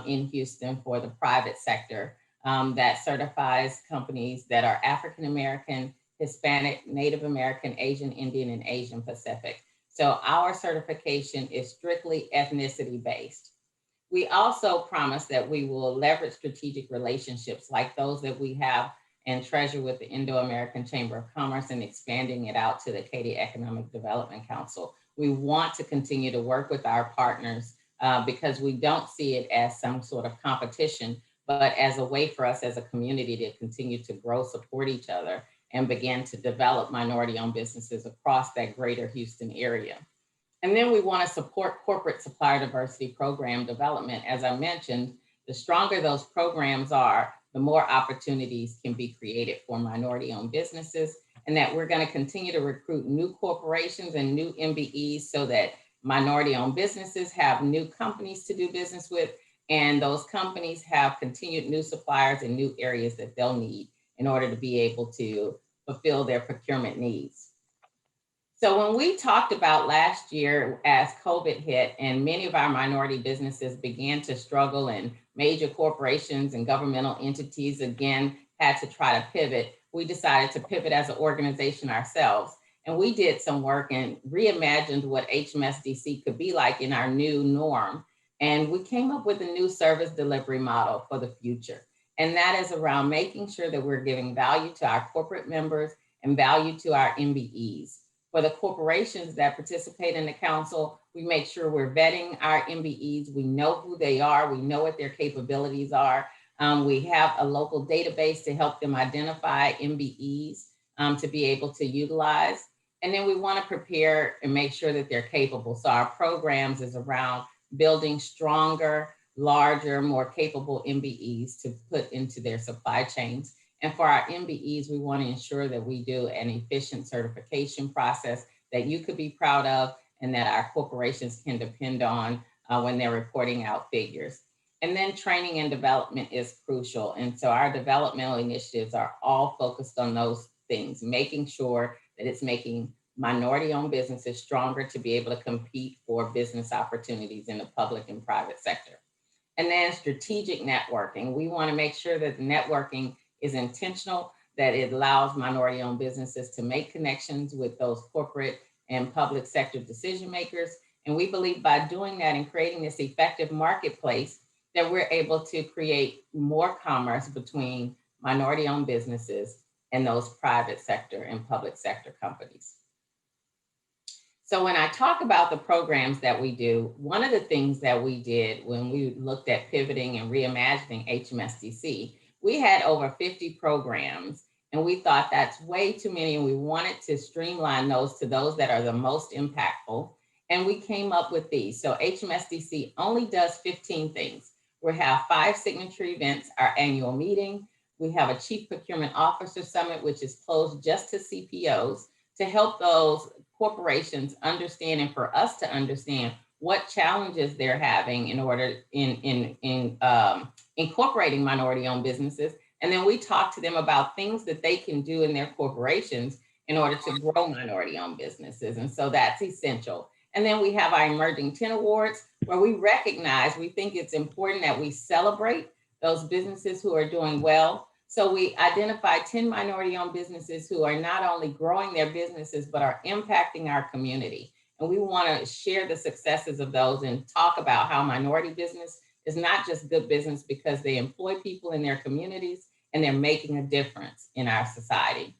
in Houston for the private sector that certifies companies that are African-American, Hispanic, Native American, Asian, Indian, and Asian Pacific. So our certification is strictly ethnicity-based. We also promise that we will leverage strategic relationships like those that we have and treasure with the Indo-American Chamber of Commerce and expanding it out to the Katy Economic Development Council. We want to continue to work with our partners because we don't see it as some sort of competition, but as a way for us as a community to continue to grow, support each other, and begin to develop minority-owned businesses across that greater Houston area. And then we want to support corporate supplier diversity program development. As I mentioned, the stronger those programs are, the more opportunities can be created for minority-owned businesses, and that we're going to continue to recruit new corporations and new MBEs so that minority-owned businesses have new companies to do business with, and those companies have continued new suppliers in new areas that they'll need in order to be able to fulfill their procurement needs. So when we talked about last year as COVID hit and many of our minority businesses began to struggle and major corporations and governmental entities again had to try to pivot, we decided to pivot as an organization ourselves. And we did some work and reimagined what HMSDC could be like in our new norm. And we came up with a new service delivery model for the future. And that is around making sure that we're giving value to our corporate members and value to our MBEs. For the corporations that participate in the council, we make sure we're vetting our MBEs. We know who they are. We know what their capabilities are. We have a local database to help them identify MBEs to be able to utilize. And then we want to prepare and make sure that they're capable. So our programs is around building stronger, larger, more capable MBEs to put into their supply chains. And for our MBEs, we want to ensure that we do an efficient certification process that you could be proud of and that our corporations can depend on when they're reporting out figures. And then training and development is crucial. And so our developmental initiatives are all focused on those things, making sure that it's making minority-owned businesses stronger to be able to compete for business opportunities in the public and private sector. And then strategic networking. We want to make sure that the networking is intentional, that it allows minority-owned businesses to make connections with those corporate and public sector decision makers. And we believe by doing that and creating this effective marketplace, that we're able to create more commerce between minority-owned businesses and those private sector and public sector companies. So when I talk about the programs that we do, one of the things that we did when we looked at pivoting and reimagining HMSDC, we had over 50 programs, and we thought that's way too many, and we wanted to streamline those to those that are the most impactful. And we came up with these. So HMSDC only does 15 things. We have 5 signature events, our annual meeting. We have a Chief Procurement Officer Summit, which is closed just to CPOs to help those corporations understand and for us to understand what challenges they're having in order in incorporating minority-owned businesses. And then we talk to them about things that they can do in their corporations in order to grow minority-owned businesses. And so that's essential. And then we have our Emerging 10 Awards, where we recognize, we think it's important that we celebrate those businesses who are doing well. So we identify 10 minority-owned businesses who are not only growing their businesses, but are impacting our community. And we want to share the successes of those and talk about how minority business is not just good business because they employ people in their communities and they're making a difference in our society.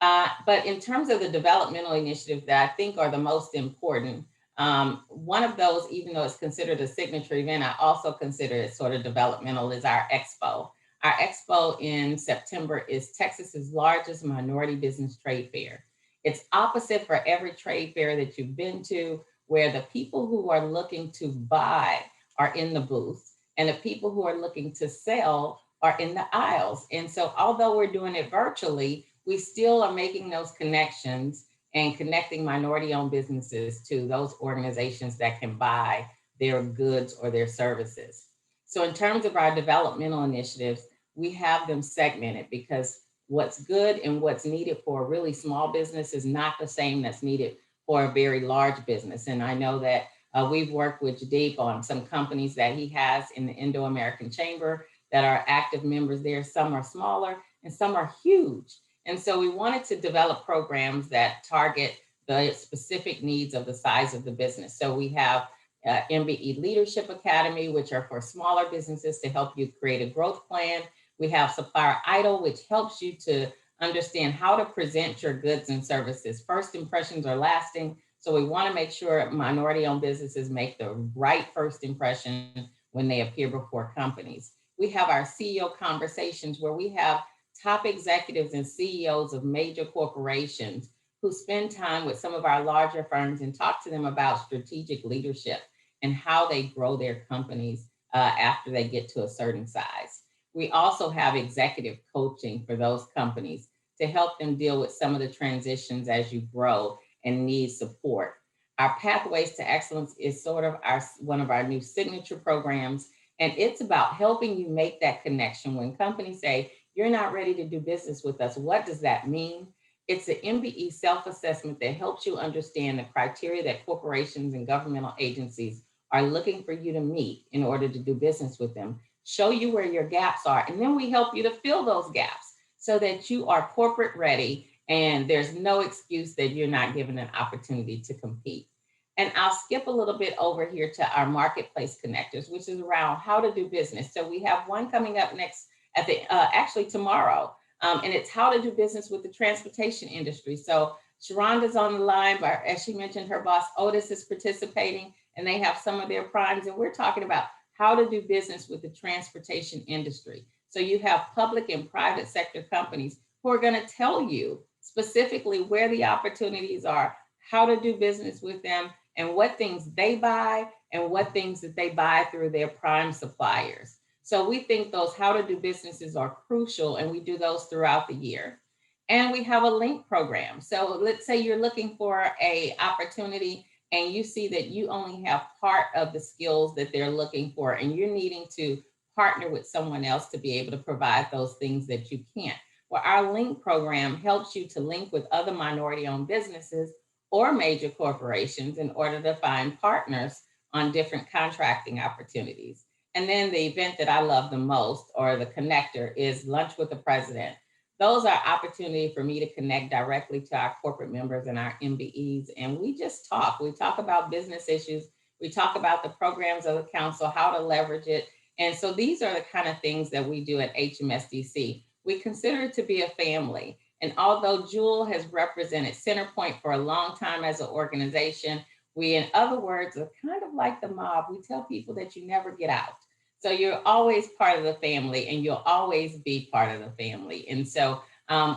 But in terms of the developmental initiatives that I think are the most important, one of those, even though it's considered a signature event, I also consider it sort of developmental, is our expo. Our expo in September is Texas's largest minority business trade fair. It's opposite for every trade fair that you've been to, where the people who are looking to buy are in the booth and the people who are looking to sell are in the aisles. And so although we're doing it virtually, we still are making those connections and connecting minority-owned businesses to those organizations that can buy their goods or their services. So in terms of our developmental initiatives, we have them segmented because what's good and what's needed for a really small business is not the same that's needed for a very large business. And I know that we've worked with Jadip on some companies that he has in the Indo-American Chamber that are active members there. Some are smaller and some are huge. And so we wanted to develop programs that target the specific needs of the size of the business. So we have MBE Leadership Academy, which are for smaller businesses to help you create a growth plan. We have Supplier Idol, which helps you to understand how to present your goods and services. First impressions are lasting. So we want to make sure minority-owned businesses make the right first impression when they appear before companies. We have our CEO Conversations, where we have top executives and CEOs of major corporations who spend time with some of our larger firms and talk to them about strategic leadership and how they grow their companies after they get to a certain size. We also have executive coaching for those companies to help them deal with some of the transitions as you grow and need support. Our Pathways to Excellence is sort of one of our new signature programs, and it's about helping you make that connection. When companies say, you're not ready to do business with us, what does that mean? It's an MBE self-assessment that helps you understand the criteria that corporations and governmental agencies are looking for you to meet in order to do business with them, show you where your gaps are, and then we help you to fill those gaps so that you are corporate ready and there's no excuse that you're not given an opportunity to compete. And I'll skip a little bit over here to our marketplace connectors, which is around how to do business. So we have one coming up next at the actually tomorrow, and it's how to do business with the transportation industry. So Sharonda's on the line, but as she mentioned, her boss Otis is participating, and they have some of their primes, and we're talking about how to do business with the transportation industry. So you have public and private sector companies who are going to tell you specifically where the opportunities are, how to do business with them, and what things they buy and what things that they buy through their prime suppliers. So we think those how to do businesses are crucial, and we do those throughout the year. And we have a link program. So let's say you're looking for an opportunity and you see that you only have part of the skills that they're looking for, and you're needing to partner with someone else to be able to provide those things that you can't. Well, our link program helps you to link with other minority-owned businesses or major corporations in order to find partners on different contracting opportunities. And then the event that I love the most, or the connector, is Lunch with the President. Those are opportunity for me to connect directly to our corporate members and our MBEs. And we just talk. We talk about business issues. We talk about the programs of the council, how to leverage it. And so these are the kind of things that we do at HMSDC. We consider it to be a family. And although Jewel has represented Centerpoint for a long time as an organization, we, in other words, are kind of like the mob. We tell people that you never get out. So you're always part of the family, and you'll always be part of the family. And so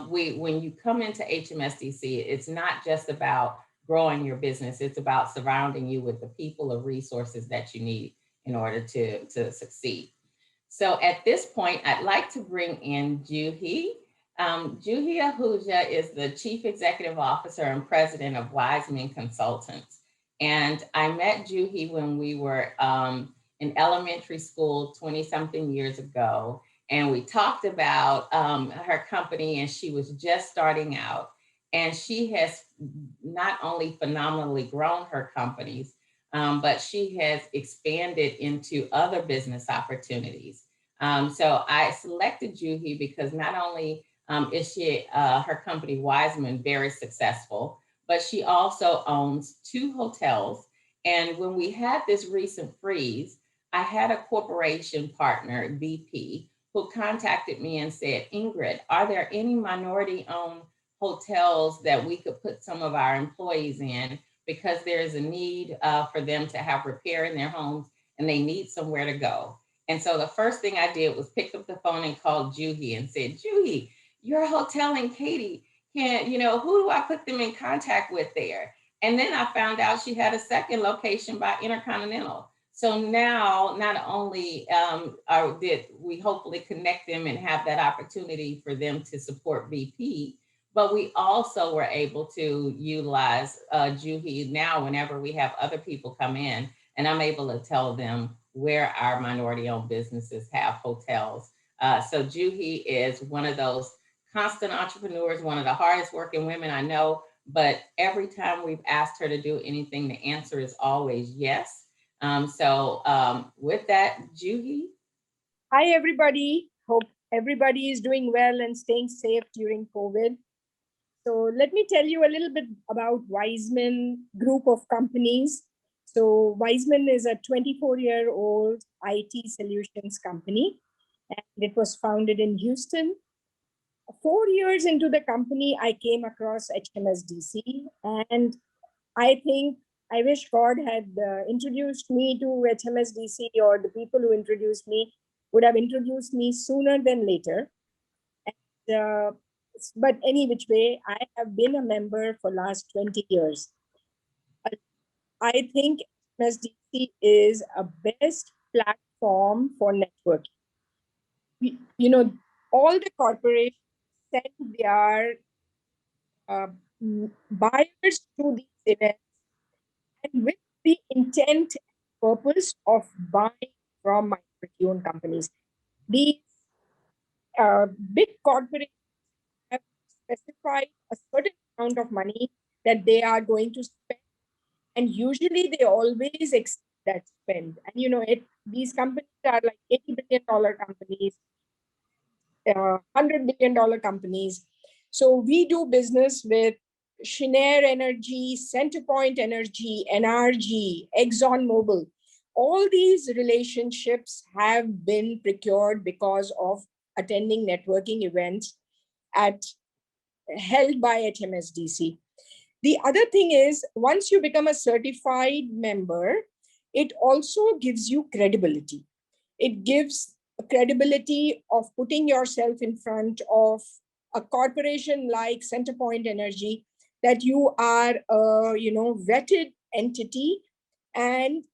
when you come into HMSDC, it's not just about growing your business. It's about surrounding you with the people or resources that you need in order to succeed. So at this point, I'd like to bring in Juhi. Juhi Ahuja is the Chief Executive Officer and President of Wiseman Consultants. And I met Juhi when we were in elementary school 20-something years ago. And we talked about her company, and she was just starting out. And she has not only phenomenally grown her companies, but she has expanded into other business opportunities. So I selected Juhi because not only is she, her company Wiseman, very successful, but she also owns 2 hotels. And when we had this recent freeze, I had a corporation partner, VP, who contacted me and said, Ingrid, are there any minority-owned hotels that we could put some of our employees in, because there is a need for them to have repair in their homes and they need somewhere to go. And so the first thing I did was pick up the phone and called Juhi and said, Juhi, you're a hotel in Katy. Who do I put them in contact with there? And then I found out she had a second location by Intercontinental. So now, not only did we hopefully connect them and have that opportunity for them to support VP, but we also were able to utilize Juhi now whenever we have other people come in, and I'm able to tell them where our minority-owned businesses have hotels. So Juhi is one of those constant entrepreneurs, one of the hardest working women I know, but every time we've asked her to do anything, the answer is always yes. With that, Juhi. Hi, everybody. Hope everybody is doing well and staying safe during COVID. So let me tell you a little bit about Wiseman Group of companies. So Wiseman is a 24-year-old IT solutions company, and it was founded in Houston. 4 years into the company, I came across HMSDC, and I wish God had introduced me to HMSDC, or the people who introduced me would have introduced me sooner than later. And but any which way, I have been a member for last 20 years. I think MSDC is a best platform for networking. You know, all the corporations send their buyers to these events, and with the intent and purpose of buying from minority-owned companies. These big corporations have specified a certain amount of money that they are going to spend, and usually they always exceed that spend. And you know, these companies are like $80 billion companies, $100 billion companies. So we do business with Schneider Energy, Centerpoint Energy, NRG, ExxonMobil. All these relationships have been procured because of attending networking events held by HMSDC. The other thing is, once you become a certified member, it also gives you credibility. It gives a credibility of putting yourself in front of a corporation like Centerpoint Energy, that you are a vetted entity and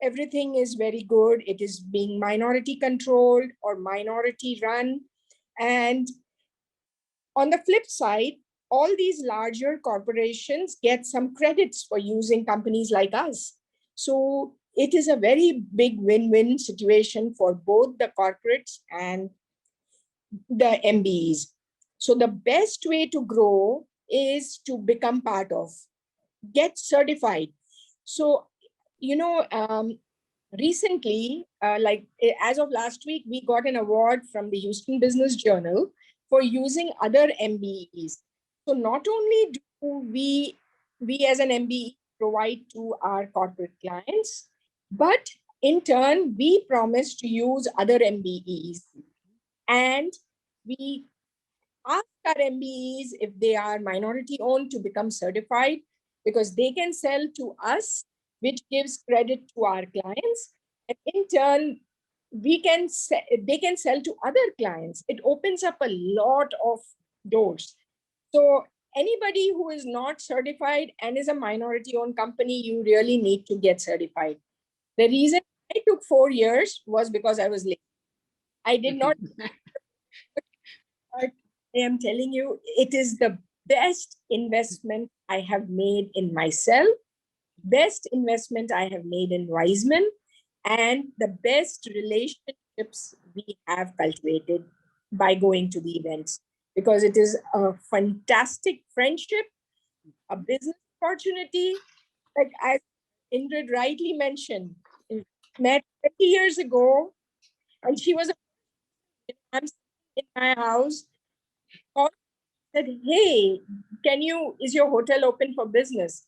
everything is very good. It is being minority controlled or minority run. And on the flip side, all these larger corporations get some credits for using companies like us. So it is a very big win-win situation for both the corporates and the MBEs. So the best way to grow is to become part of, get certified. So, recently, as of last week, we got an award from the Houston Business Journal for using other MBEs. So not only do we as an MBE provide to our corporate clients, but in turn, we promise to use other MBEs. And we ask our MBEs if they are minority owned to become certified, because they can sell to us, which gives credit to our clients. And in turn, they can sell to other clients. It opens up a lot of doors. So anybody who is not certified and is a minority owned company, you really need to get certified. The reason I took 4 years was because I was late. I did not. I am telling you, it is the best investment I have made in myself, best investment I have made in Wiseman, and the best relationships we have cultivated by going to the events, because it is a fantastic friendship, a business opportunity. Like as Ingrid rightly mentioned, met 20 years ago, and she was, I'm sitting in my house, called, said, hey, is your hotel open for business?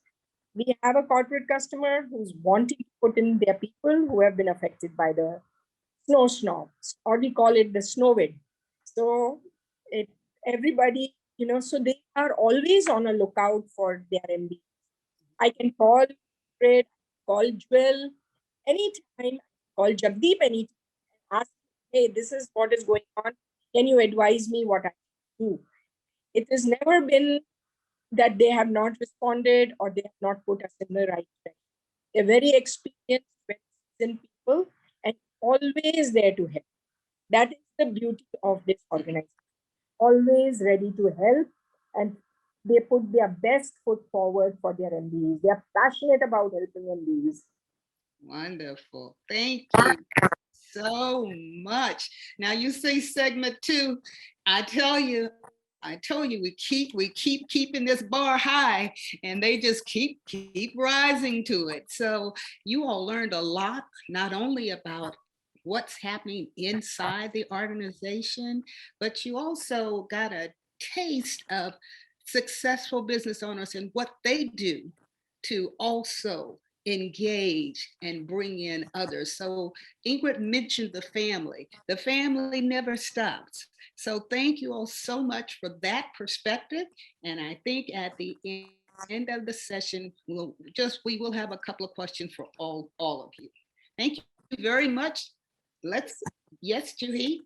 We have a corporate customer who's wanting to put in their people who have been affected by the snow storms, or we call it the snowvid. So everybody, so they are always on a lookout for their MD. I can call Fred, call Jewel anytime, call Jagdeep anytime, and ask, hey, this is what is going on. Can you advise me what I should do? It has never been that they have not responded or they have not put us in the right direction. They're very experienced, very seasoned people, and always there to help. That is the beauty of this organization. Always ready to help, and they put their best foot forward for their MBEs. They are passionate about helping MBEs. Wonderful. Thank you so much. Now you say segment 2. I told you we keep keeping this bar high, and they just keep rising to it. So you all learned a lot, not only about what's happening inside the organization, but you also got a taste of successful business owners and what they do to also engage and bring in others. So Ingrid mentioned the family. The family never stops. So thank you all so much for that perspective. And I think at the end of the session, we will have a couple of questions for all of you. Thank you very much. Yes, Juhi?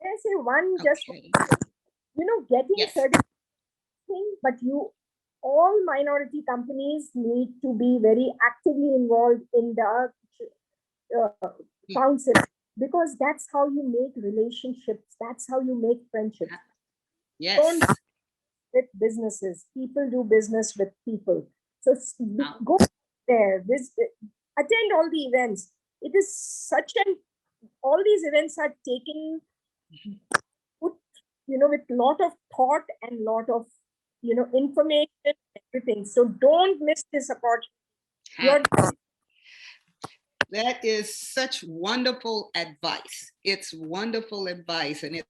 Yes, one okay. getting Yes. certain things, but all minority companies need to be very actively involved in the council, because that's how you make relationships. That's how you make friendships. Yes. Don't with businesses. People do business with people. So go there. Attend all the events. It is such all these events are taken with lot of thought and lot of information and everything. So don't miss this opportunity. That is such wonderful advice. It's wonderful advice, and it's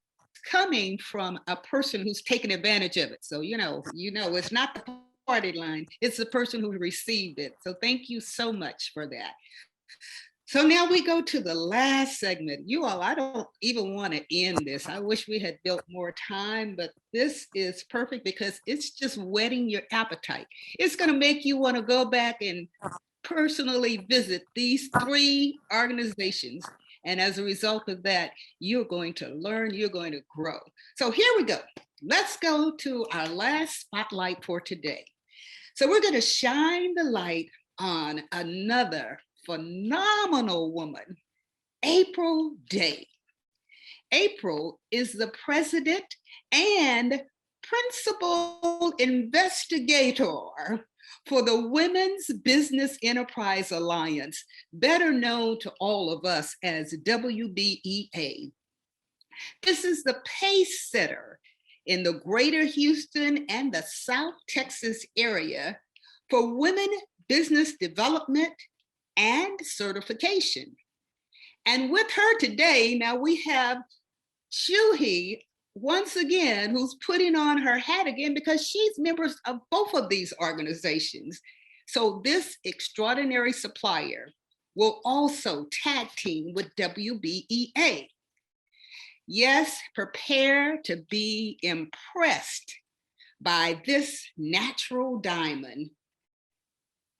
coming from a person who's taken advantage of it. So it's not the party line, it's the person who received it. So thank you so much for that. So now we go to the last segment. You all, I don't even want to end this. I wish we had built more time, but this is perfect because it's just whetting your appetite. It's going to make you want to go back and personally visit these 3 organizations. And as a result of that, you're going to learn, you're going to grow. So here we go. Let's go to our last spotlight for today. So we're going to shine the light on another phenomenal woman, April Day. April is the president and principal investigator for the Women's Business Enterprise Alliance, better known to all of us as WBEA. This is the pace setter in the greater Houston and the South Texas area for women business development and certification. And with her today, now we have Juhi, once again, who's putting on her hat again because she's members of both of these organizations. So this extraordinary supplier will also tag team with WBEA. Yes, prepare to be impressed by this natural diamond,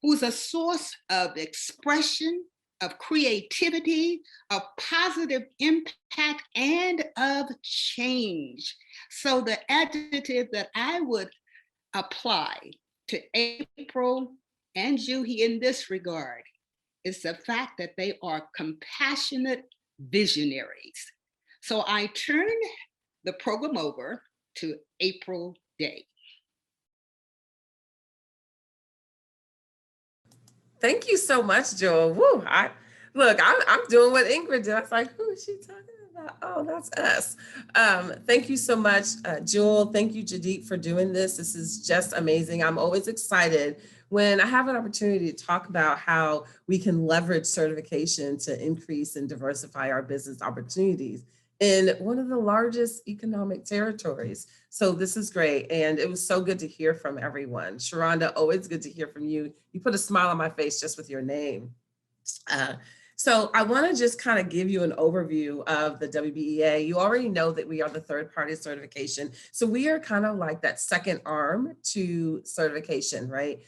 who's a source of expression, of creativity, of positive impact, and of change. So the adjective that I would apply to April and Juhi in this regard is the fact that they are compassionate visionaries. So I turn the program over to April Day. Thank you so much, Joel. Woo, I'm doing what Ingrid did. I was like, who is she talking about? Oh, that's us. Thank you so much, Joel. Thank you, Jadeep, for doing this. This is just amazing. I'm always excited when I have an opportunity to talk about how we can leverage certification to increase and diversify our business opportunities in one of the largest economic territories. So this is great. And it was so good to hear from everyone. Sharonda, always good to hear from you. You put a smile on my face just with your name. So I want to just kind of give you an overview of the WBEA. You already know that we are the third-party certification. So we are kind of like that second arm to certification, right?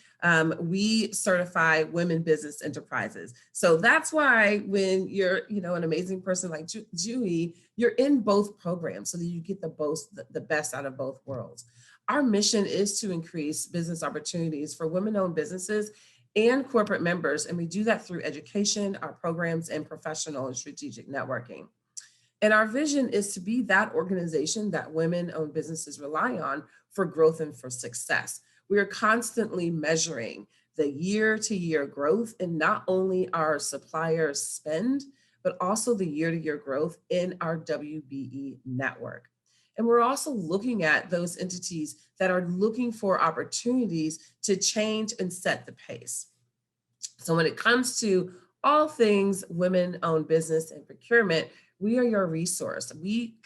We certify women business enterprises. So that's why when you're, an amazing person like Juhi, you're in both programs so that you get the best out of both worlds. Our mission is to increase business opportunities for women-owned businesses and corporate members, and we do that through education, our programs, and professional and strategic networking. And our vision is to be that organization that women-owned businesses rely on for growth and for success. We are constantly measuring the year-to-year growth in not only our supplier spend, but also the year-to-year growth in our WBE network. And we're also looking at those entities that are looking for opportunities to change and set the pace. So when it comes to all things women-owned business and procurement, we are your resource. We,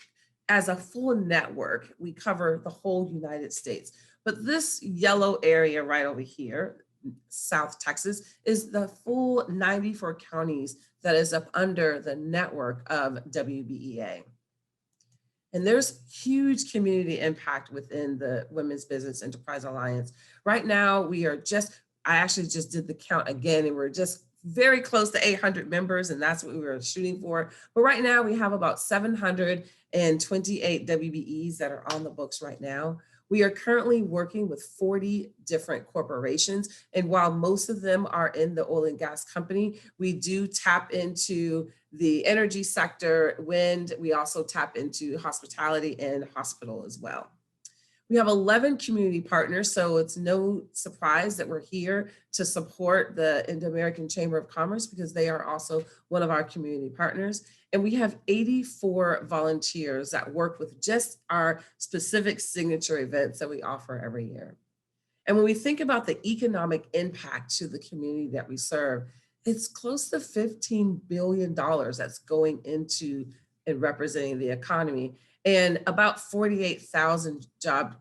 as a full network, we cover the whole United States. But this yellow area right over here, South Texas, is the full 94 counties that is up under the network of WBEA. And there's huge community impact within the Women's Business Enterprise Alliance. Right now, I actually just did the count again, and we're just very close to 800 members, and that's what we were shooting for. But right now we have about 728 WBEs that are on the books right now. We are currently working with 40 different corporations. And while most of them are in the oil and gas company, we do tap into the energy sector, wind. We also tap into hospitality and hospital as well. We have 11 community partners, so it's no surprise that we're here to support the Indo-American Chamber of Commerce because they are also one of our community partners. And we have 84 volunteers that work with just our specific signature events that we offer every year. And when we think about the economic impact to the community that we serve, it's close to $15 billion that's going into and representing the economy, and about 48,000 job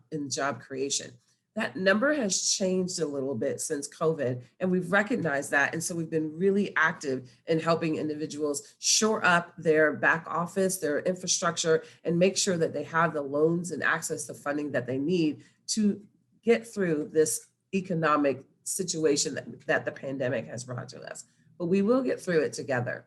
creation. That number has changed a little bit since COVID, and we've recognized that. And so we've been really active in helping individuals shore up their back office, their infrastructure, and make sure that they have the loans and access to funding that they need to get through this economic situation that the pandemic has brought to us. But we will get through it together.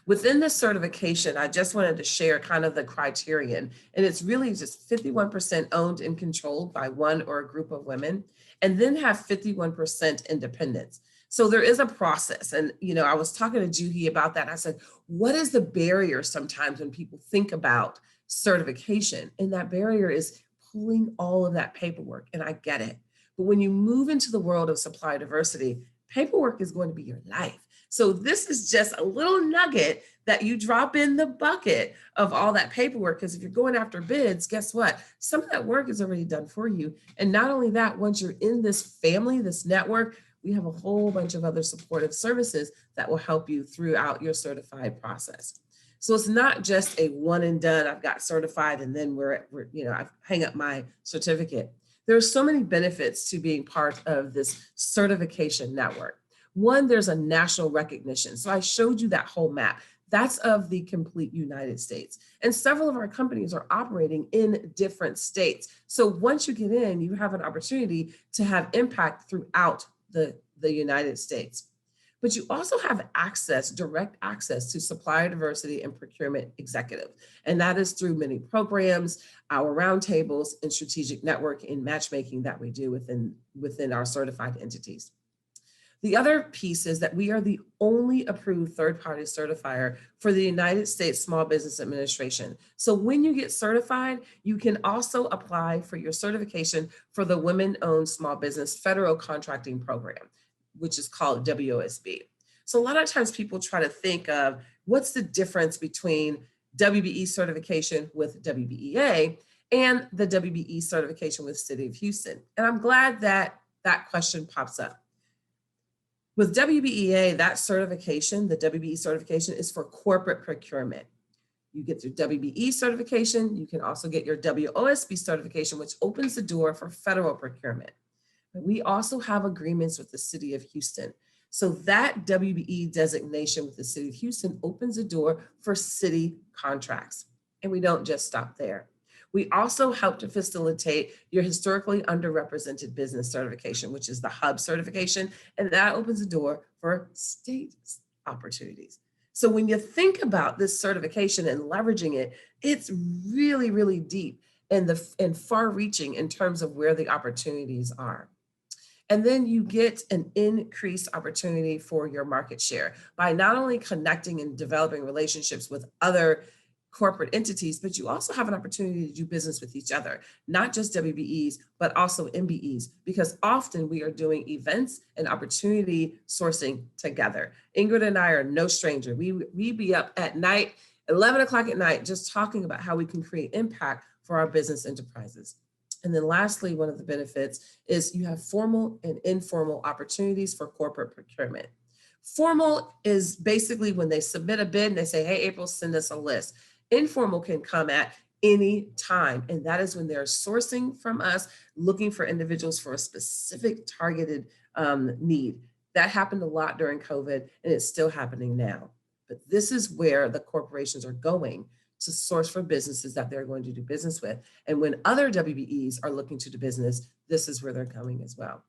Within this certification, I just wanted to share kind of the criterion, and it's really just 51% owned and controlled by one or a group of women, and then have 51% independence. So there is a process. And, you know, I was talking to Juhi about that. I said, what is the barrier sometimes when people think about certification? And that barrier is pulling all of that paperwork, and I get it. But when you move into the world of supply diversity, paperwork is going to be your life. So this is just a little nugget that you drop in the bucket of all that paperwork, because if you're going after bids, guess what? Some of that work is already done for you. And not only that, once you're in this family, this network, we have a whole bunch of other supportive services that will help you throughout your certified process. So it's not just a one and done, I've got certified and then I hang up my certificate. There are so many benefits to being part of this certification network. One, there's a national recognition. So I showed you that whole map. That's of the complete United States. And several of our companies are operating in different states. So once you get in, you have an opportunity to have impact throughout the United States. But you also have access, direct access to supplier diversity and procurement executive. And that is through many programs, our roundtables, and strategic network and matchmaking that we do within our certified entities. The other piece is that we are the only approved third-party certifier for the United States Small Business Administration. So when you get certified, you can also apply for your certification for the Women-Owned Small Business Federal Contracting Program, which is called WOSB. So a lot of times people try to think of what's the difference between WBE certification with WBEA and the WBE certification with City of Houston. And I'm glad that that question pops up. With WBEA, that certification, the WBE certification is for corporate procurement. You get your WBE certification, you can also get your WOSB certification, which opens the door for federal procurement. But we also have agreements with the City of Houston. So that WBE designation with the City of Houston opens the door for city contracts. And we don't just stop there. We also help to facilitate your historically underrepresented business certification, which is the HUB certification, and that opens the door for state opportunities. So when you think about this certification and leveraging it, it's really, really deep and far-reaching in terms of where the opportunities are. And then you get an increased opportunity for your market share by not only connecting and developing relationships with other corporate entities, but you also have an opportunity to do business with each other, not just WBEs, but also MBEs, because often we are doing events and opportunity sourcing together. Ingrid and I are no stranger. We be up at night, 11 o'clock at night, just talking about how we can create impact for our business enterprises. And then lastly, one of the benefits is you have formal and informal opportunities for corporate procurement. Formal is basically when they submit a bid and they say, hey, April, send us a list. Informal can come at any time. And that is when they're sourcing from us, looking for individuals for a specific targeted need. That happened a lot during COVID, and it's still happening now. But this is where the corporations are going to source for businesses that they're going to do business with. And when other WBEs are looking to do business, this is where they're coming as well.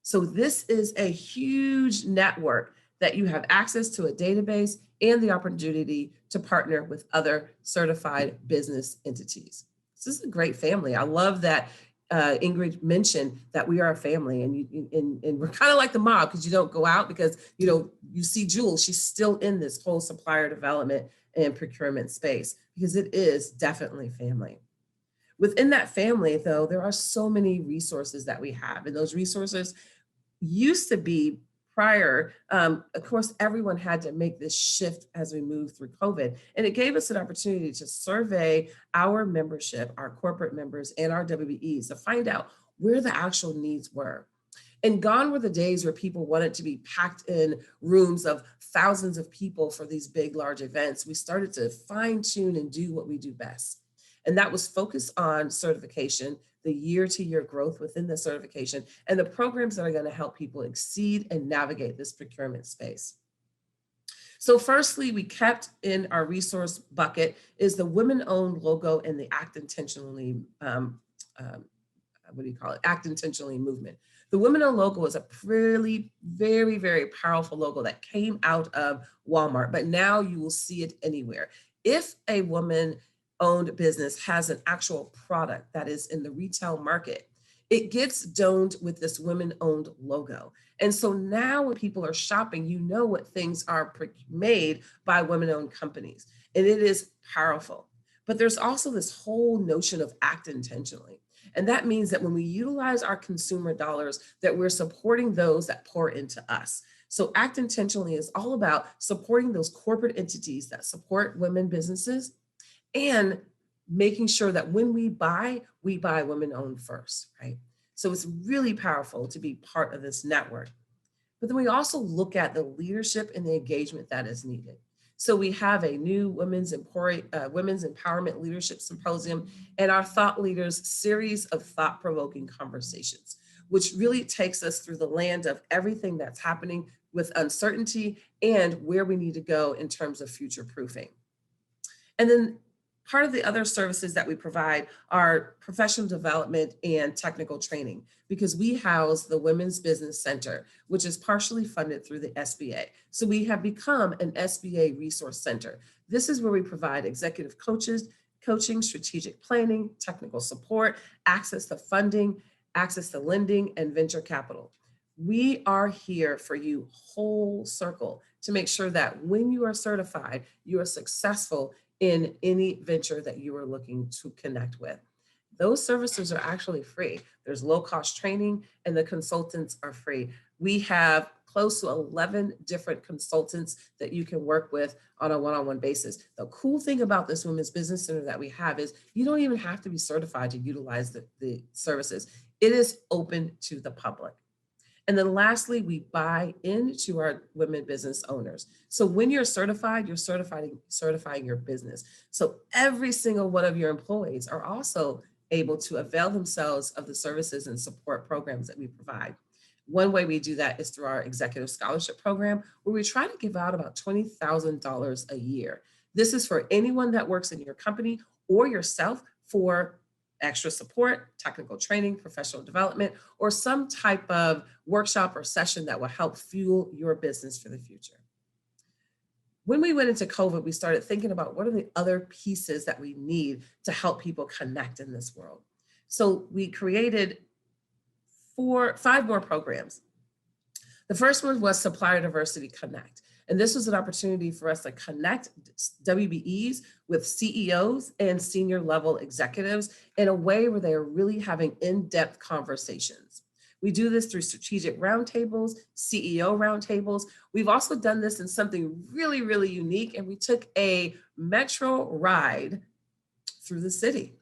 So this is a huge network that you have access to a database and the opportunity to partner with other certified business entities. This is a great family. I love that Ingrid mentioned that we are a family, and we're kind of like the mob, because you don't go out, because you see Jules, she's still in this whole supplier development and procurement space, because it is definitely family. Within that family, though, there are so many resources that we have, and those resources used to be prior. Of course, everyone had to make this shift as we moved through COVID, and it gave us an opportunity to survey our membership, our corporate members, and our WBEs to find out where the actual needs were. And gone were the days where people wanted to be packed in rooms of thousands of people for these big, large events. We started to fine tune and do what we do best. And that was focused on certification, the year-to-year growth within the certification, and the programs that are going to help people exceed and navigate this procurement space. So firstly, we kept in our resource bucket is the women-owned logo and the Act Intentionally, Act Intentionally movement. The women-owned logo is a really very, very powerful logo that came out of Walmart, but now you will see it anywhere. If a woman-owned business has an actual product that is in the retail market, it gets domed with this women-owned logo. And so now when people are shopping, you know what things are made by women-owned companies, and it is powerful. But there's also this whole notion of act intentionally. And that means that when we utilize our consumer dollars, that we're supporting those that pour into us. So act intentionally is all about supporting those corporate entities that support women businesses, and making sure that when we buy women-owned first, right? So it's really powerful to be part of this network. But then we also look at the leadership and the engagement that is needed. So we have a new Women's Empowerment Leadership Symposium and our thought leaders series of thought-provoking conversations, which really takes us through the land of everything that's happening with uncertainty and where we need to go in terms of future proofing. And then part of the other services that we provide are professional development and technical training, because we house the Women's Business Center, which is partially funded through the SBA. So we have become an SBA resource center. This is where we provide executive coaching, strategic planning, technical support, access to funding, access to lending, and venture capital. We are here for you whole circle to make sure that when you are certified, you are successful in any venture that you are looking to connect with. Those services are actually free. There's low-cost training, and the consultants are free. We have close to 11 different consultants that you can work with on a one-on-one basis. The cool thing about this Women's Business Center that we have is you don't even have to be certified to utilize the services. It is open to the public. And then lastly, we buy into our women business owners. So when you're certified, you're certifying your business. So every single one of your employees are also able to avail themselves of the services and support programs that we provide. One way we do that is through our executive scholarship program, where we try to give out about $20,000 a year. This is for anyone that works in your company or yourself for extra support, technical training, professional development, or some type of workshop or session that will help fuel your business for the future. When we went into COVID, we started thinking about what are the other pieces that we need to help people connect in this world. So we created 5 more programs. The first one was Supplier Diversity Connect. And this was an opportunity for us to connect WBEs with CEOs and senior level executives in a way where they are really having in-depth conversations. We do this through strategic roundtables, CEO roundtables. We've also done this in something really, really unique, and we took a metro ride through the city.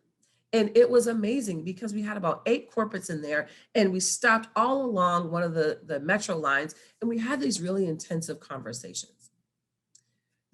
And it was amazing because we had about 8 corporates in there, and we stopped all along one of the metro lines, and we had these really intensive conversations.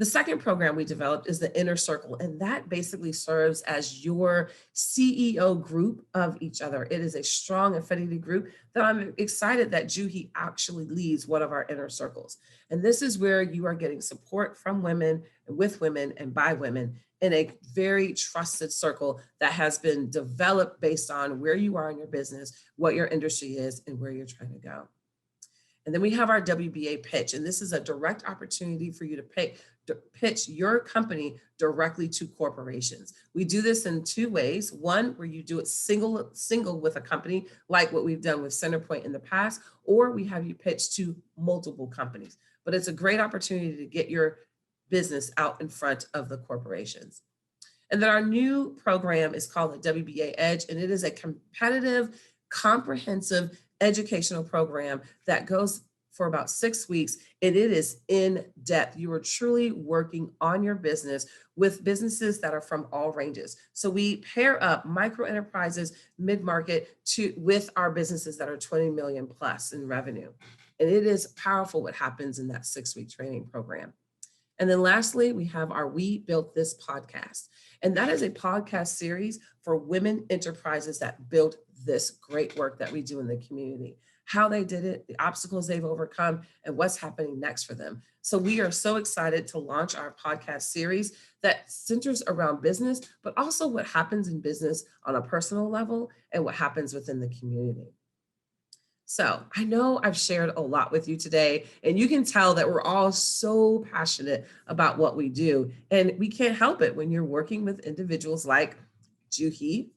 The second program we developed is the Inner Circle, and that basically serves as your CEO group of each other. It is a strong affinity group that I'm excited that Juhi actually leads one of our inner circles. And this is where you are getting support from women, with women, and by women in a very trusted circle that has been developed based on where you are in your business, what your industry is, and where you're trying to go. And then we have our WBA pitch, and this is a direct opportunity for you to pitch your company directly to corporations. We do this in two ways. One, where you do it single with a company, like what we've done with Centerpoint in the past, or we have you pitch to multiple companies. But it's a great opportunity to get your business out in front of the corporations. And then our new program is called the WBA Edge, and it is a competitive, comprehensive educational program that goes for about 6 weeks, and it is in depth. You are truly working on your business with businesses that are from all ranges. So we pair up micro enterprises, mid-market with our businesses that are 20 million plus in revenue. And it is powerful what happens in that 6-week training program. And then lastly, we have our We Built This podcast. And that is a podcast series for women enterprises that build this great work that we do in the community, how they did it, the obstacles they've overcome, and what's happening next for them. So we are so excited to launch our podcast series that centers around business, but also what happens in business on a personal level and what happens within the community. So I know I've shared a lot with you today, and you can tell that we're all so passionate about what we do. And we can't help it when you're working with individuals like Juhi.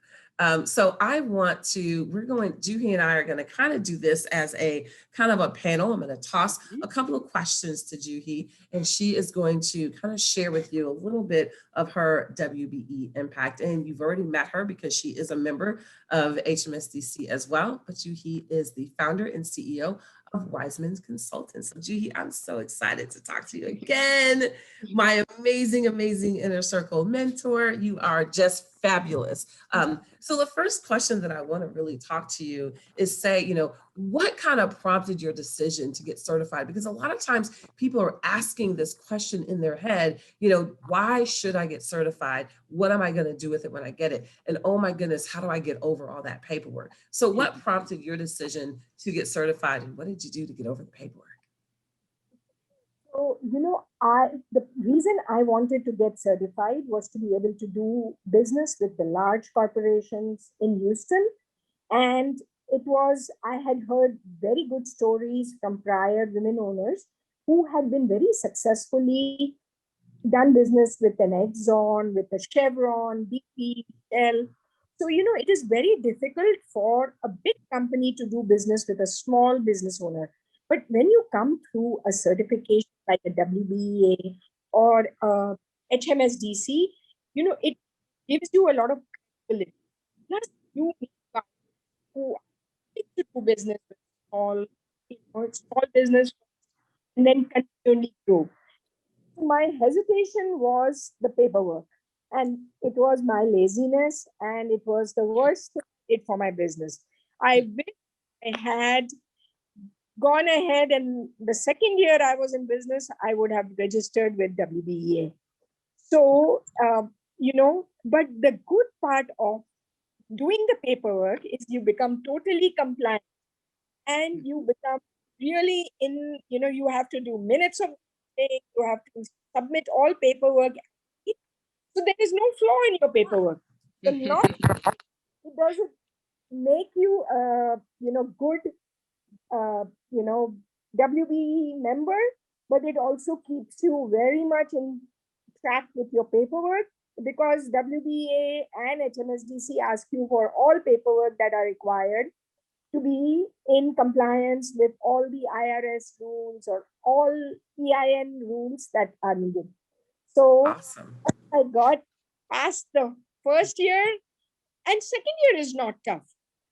So Juhi and I are going to kind of do this as a kind of a panel. I'm going to toss a couple of questions to Juhi, and she is going to kind of share with you a little bit of her WBE impact. And you've already met her because she is a member of HMSDC as well. But Juhi is the founder and CEO of Wiseman's Consultants. So Juhi, I'm so excited to talk to you again. My amazing Inner Circle mentor. You are just fabulous. So the first question that I want to really talk to you is say, what kind of prompted your decision to get certified? Because a lot of times people are asking this question in their head, why should I get certified? What am I going to do with it when I get it? And oh my goodness, how do I get over all that paperwork? So what prompted your decision to get certified, and what did you do to get over the paperwork? So, the reason I wanted to get certified was to be able to do business with the large corporations in Houston. And I had heard very good stories from prior women owners who had been very successfully done business with an Exxon, with a Chevron, BP, Shell. So, it is very difficult for a big company to do business with a small business owner. But when you come through a certification like a WBA or HMSDC, it gives you a lot of credibility. Plus, you meet guys who are to do business with small business and then continually grow. My hesitation was the paperwork, and it was my laziness, and it was the worst thing I did for my business. I wish I had gone ahead, and the second year I was in business, I would have registered with WBEA. So, but the good part of doing the paperwork is you become totally compliant, and you become really you have to do minutes of things, you have to submit all paperwork. So there is no flaw in your paperwork. So it doesn't make you good WBE member, but it also keeps you very much in track with your paperwork, because WBA and HMSDC ask you for all paperwork that are required to be in compliance with all the IRS rules or all EIN rules that are needed. So Awesome. I got past the first year, and second year is not tough.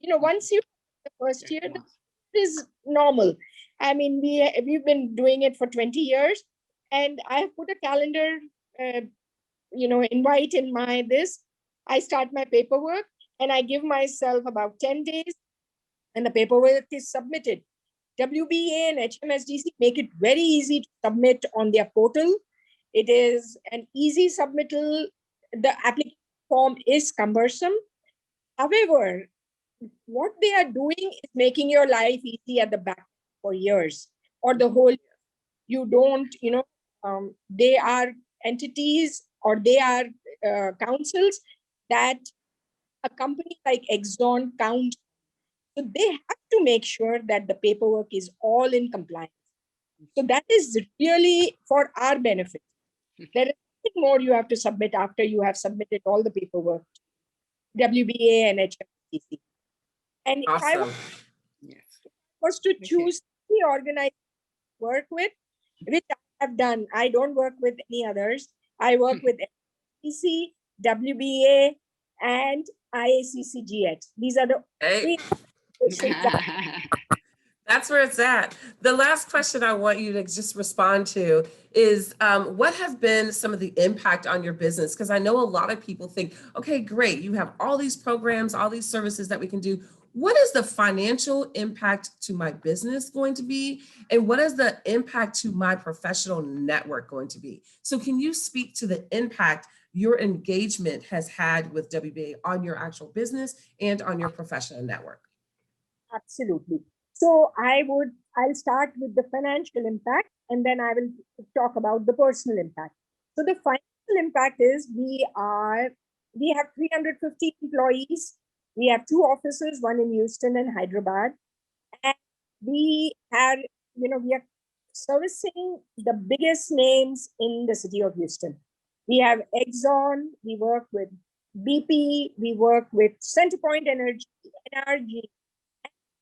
Once you the first year, it is normal. I mean, we've been doing it for 20 years, and I have put a calendar, invite in I start my paperwork, and I give myself about 10 days, and the paperwork is submitted. WBA and HMSDC make it very easy to submit on their portal. It is an easy submittal. The application form is cumbersome. However, what they are doing is making your life easy at the back for years or the whole. You don't, they are entities, or they are councils that a company like Exxon counts. So they have to make sure that the paperwork is all in compliance. So that is really for our benefit. There is nothing more you have to submit after you have submitted all the paperwork, WBA and HFCC. And if I Awesome. was to choose the organization to work with, which I have done, I don't work with any others. I work with HFCC, WBA, and IACCGH. These are the Hey, three. that's where it's at. The last question I want you to just respond to is what has been some of the impact on your business? Because I know a lot of people think, okay, great, you have all these programs, all these services that we can do. What is the financial impact to my business going to be? And what is the impact to my professional network going to be? So can you speak to the impact your engagement has had with WBA on your actual business and on your professional network? Absolutely. So I'll start with the financial impact, and then I will talk about the personal impact. So the financial impact is we have 350 employees. We have 2 offices, one in Houston and Hyderabad. And we are servicing the biggest names in the city of Houston. We have Exxon, we work with BP, we work with Centerpoint Energy, NRG.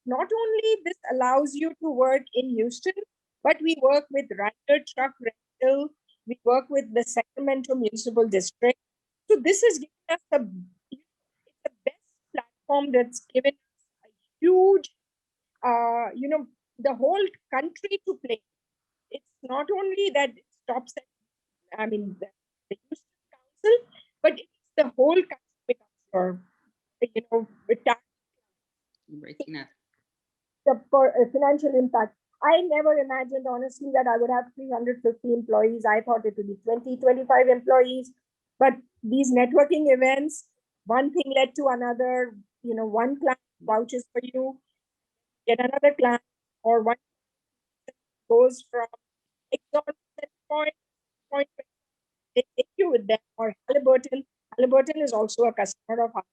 Not only this allows you to work in Houston, but we work with Ryder Truck Rental, we work with the Sacramento Municipal District. So this is giving us the best platform that's given us a huge, the whole country to play. It's not only that it stops at, the Houston Council, but it's the whole country becomes Breaking up. the financial impact. I never imagined, honestly, that I would have 350 employees. I thought it would be 20, 25 employees. But these networking events, one thing led to another. One client vouches for you, get another client, or one goes from Exxon point, they take you with them, or Halliburton. Halliburton is also a customer of ours.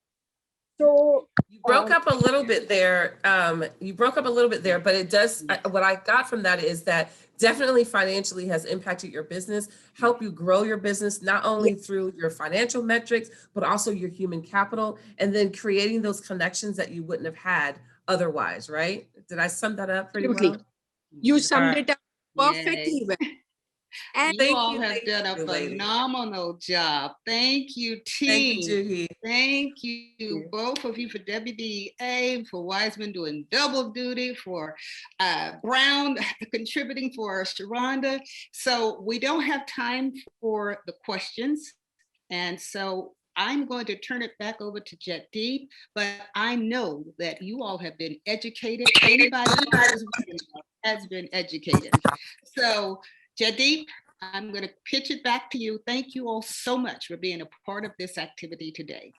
So you broke up a little bit there. But it does, what I got from that is that definitely financially has impacted your business, help you grow your business, not only through your financial metrics, but also your human capital, and then creating those connections that you wouldn't have had otherwise, right? Did I sum that up pretty well? You summed it up perfectly well. And you all have done a phenomenal job. Thank you, team. Thank you, Juhi. Thank you, both of you, for WBA, for Wiseman doing double duty, for Brown contributing for Sharonda. So we don't have time for the questions. And so I'm going to turn it back over to Jetdeep, but I know that you all have been educated. Anybody has been educated. So Jetdeep, I'm going to pitch it back to you. Thank you all so much for being a part of this activity today.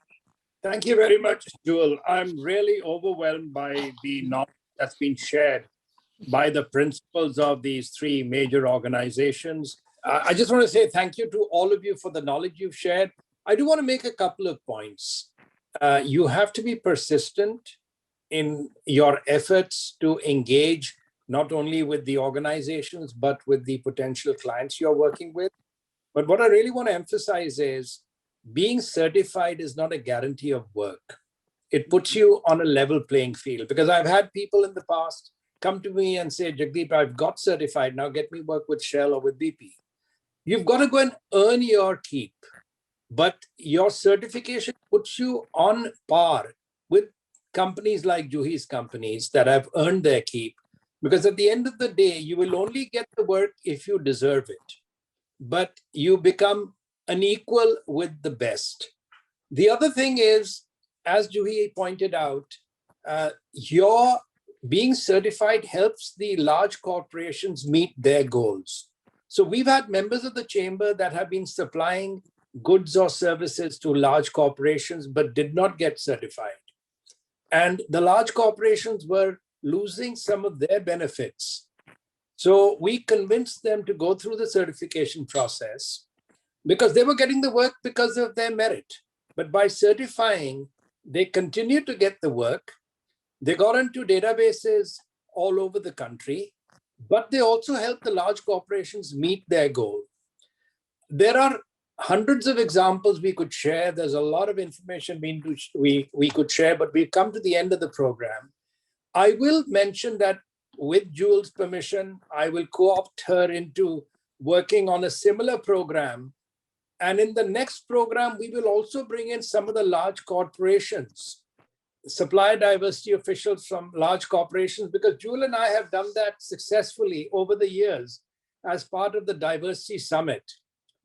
Thank you very much, Jewel. I'm really overwhelmed by the knowledge that's been shared by the principals of these 3 major organizations. I just want to say thank you to all of you for the knowledge you've shared. I do want to make a couple of points. You have to be persistent in your efforts to engage not only with the organizations, but with the potential clients you're working with. But what I really want to emphasize is being certified is not a guarantee of work. It puts you on a level playing field, because I've had people in the past come to me and say, Jagdeep, I've got certified, now get me work with Shell or with BP. You've got to go and earn your keep, but your certification puts you on par with companies like Juhi's companies that have earned their keep. Because at the end of the day, you will only get the work if you deserve it, but you become an equal with the best. The other thing is, as Juhi pointed out, your being certified helps the large corporations meet their goals. So we've had members of the chamber that have been supplying goods or services to large corporations, but did not get certified. And the large corporations were losing some of their benefits. So we convinced them to go through the certification process because they were getting the work because of their merit. But by certifying, they continue to get the work. They got into databases all over the country, but they also help the large corporations meet their goal. There are hundreds of examples we could share. There's a lot of information we could share, but we've come to the end of the program. I will mention that with Jules' permission, I will co-opt her into working on a similar program. And in the next program, we will also bring in some of the large corporations, supplier diversity officials from large corporations, because Jewel and I have done that successfully over the years as part of the Diversity Summit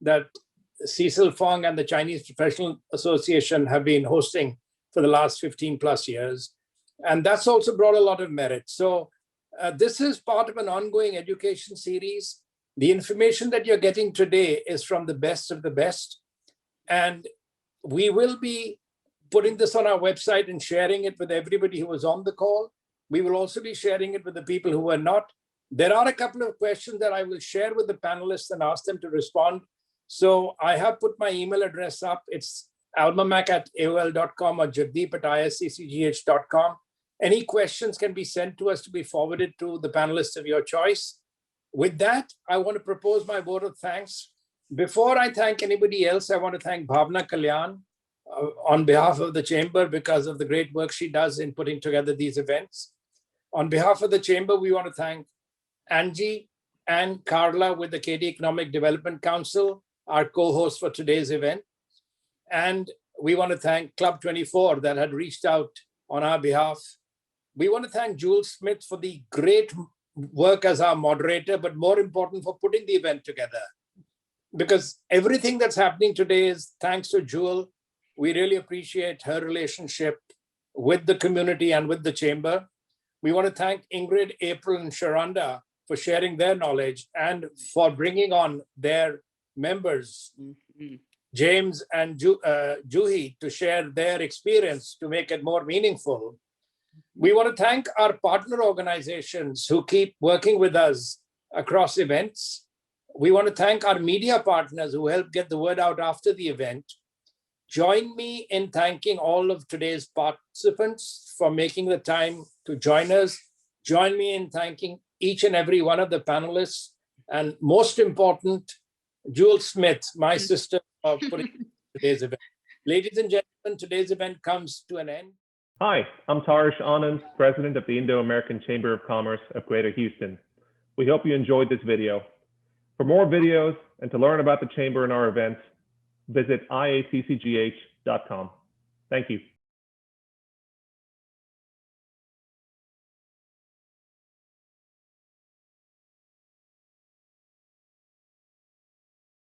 that Cecil Fong and the Chinese Professional Association have been hosting for the last 15 plus years. And that's also brought a lot of merit. So this is part of an ongoing education series. The information that you're getting today is from the best of the best. And we will be putting this on our website and sharing it with everybody who was on the call. We will also be sharing it with the people who were not. There are a couple of questions that I will share with the panelists and ask them to respond. So I have put my email address up. It's almamac@aol.com or jagdeep@iaccgh.com. Any questions can be sent to us to be forwarded to the panelists of your choice. With that, I want to propose my vote of thanks. Before I thank anybody else, I want to thank Bhavna Kalyan on behalf of the Chamber because of the great work she does in putting together these events. On behalf of the Chamber, we want to thank Angie and Carla with the KD Economic Development Council, our co-host for today's event. And we want to thank Club 24 that had reached out on our behalf. We want to thank Jules Smith for the great work as our moderator, but more important for putting the event together. Because everything that's happening today is thanks to Jewel. We really appreciate her relationship with the community and with the Chamber. We want to thank Ingrid, April, and Sharonda for sharing their knowledge and for bringing on their members, James and Juhi, to share their experience to make it more meaningful. We want to thank our partner organizations who keep working with us across events. We want to thank our media partners who help get the word out after the event. Join me in thanking all of today's participants for making the time to join us. Join me in thanking each and every one of the panelists. And most important, Jewel Smith, my sister, for putting today's event. Ladies and gentlemen, today's event comes to an end. Hi, I'm Tarish Anand, President of the Indo-American Chamber of Commerce of Greater Houston. We hope you enjoyed this video. For more videos and to learn about the Chamber and our events, visit IACCGH.com. Thank you.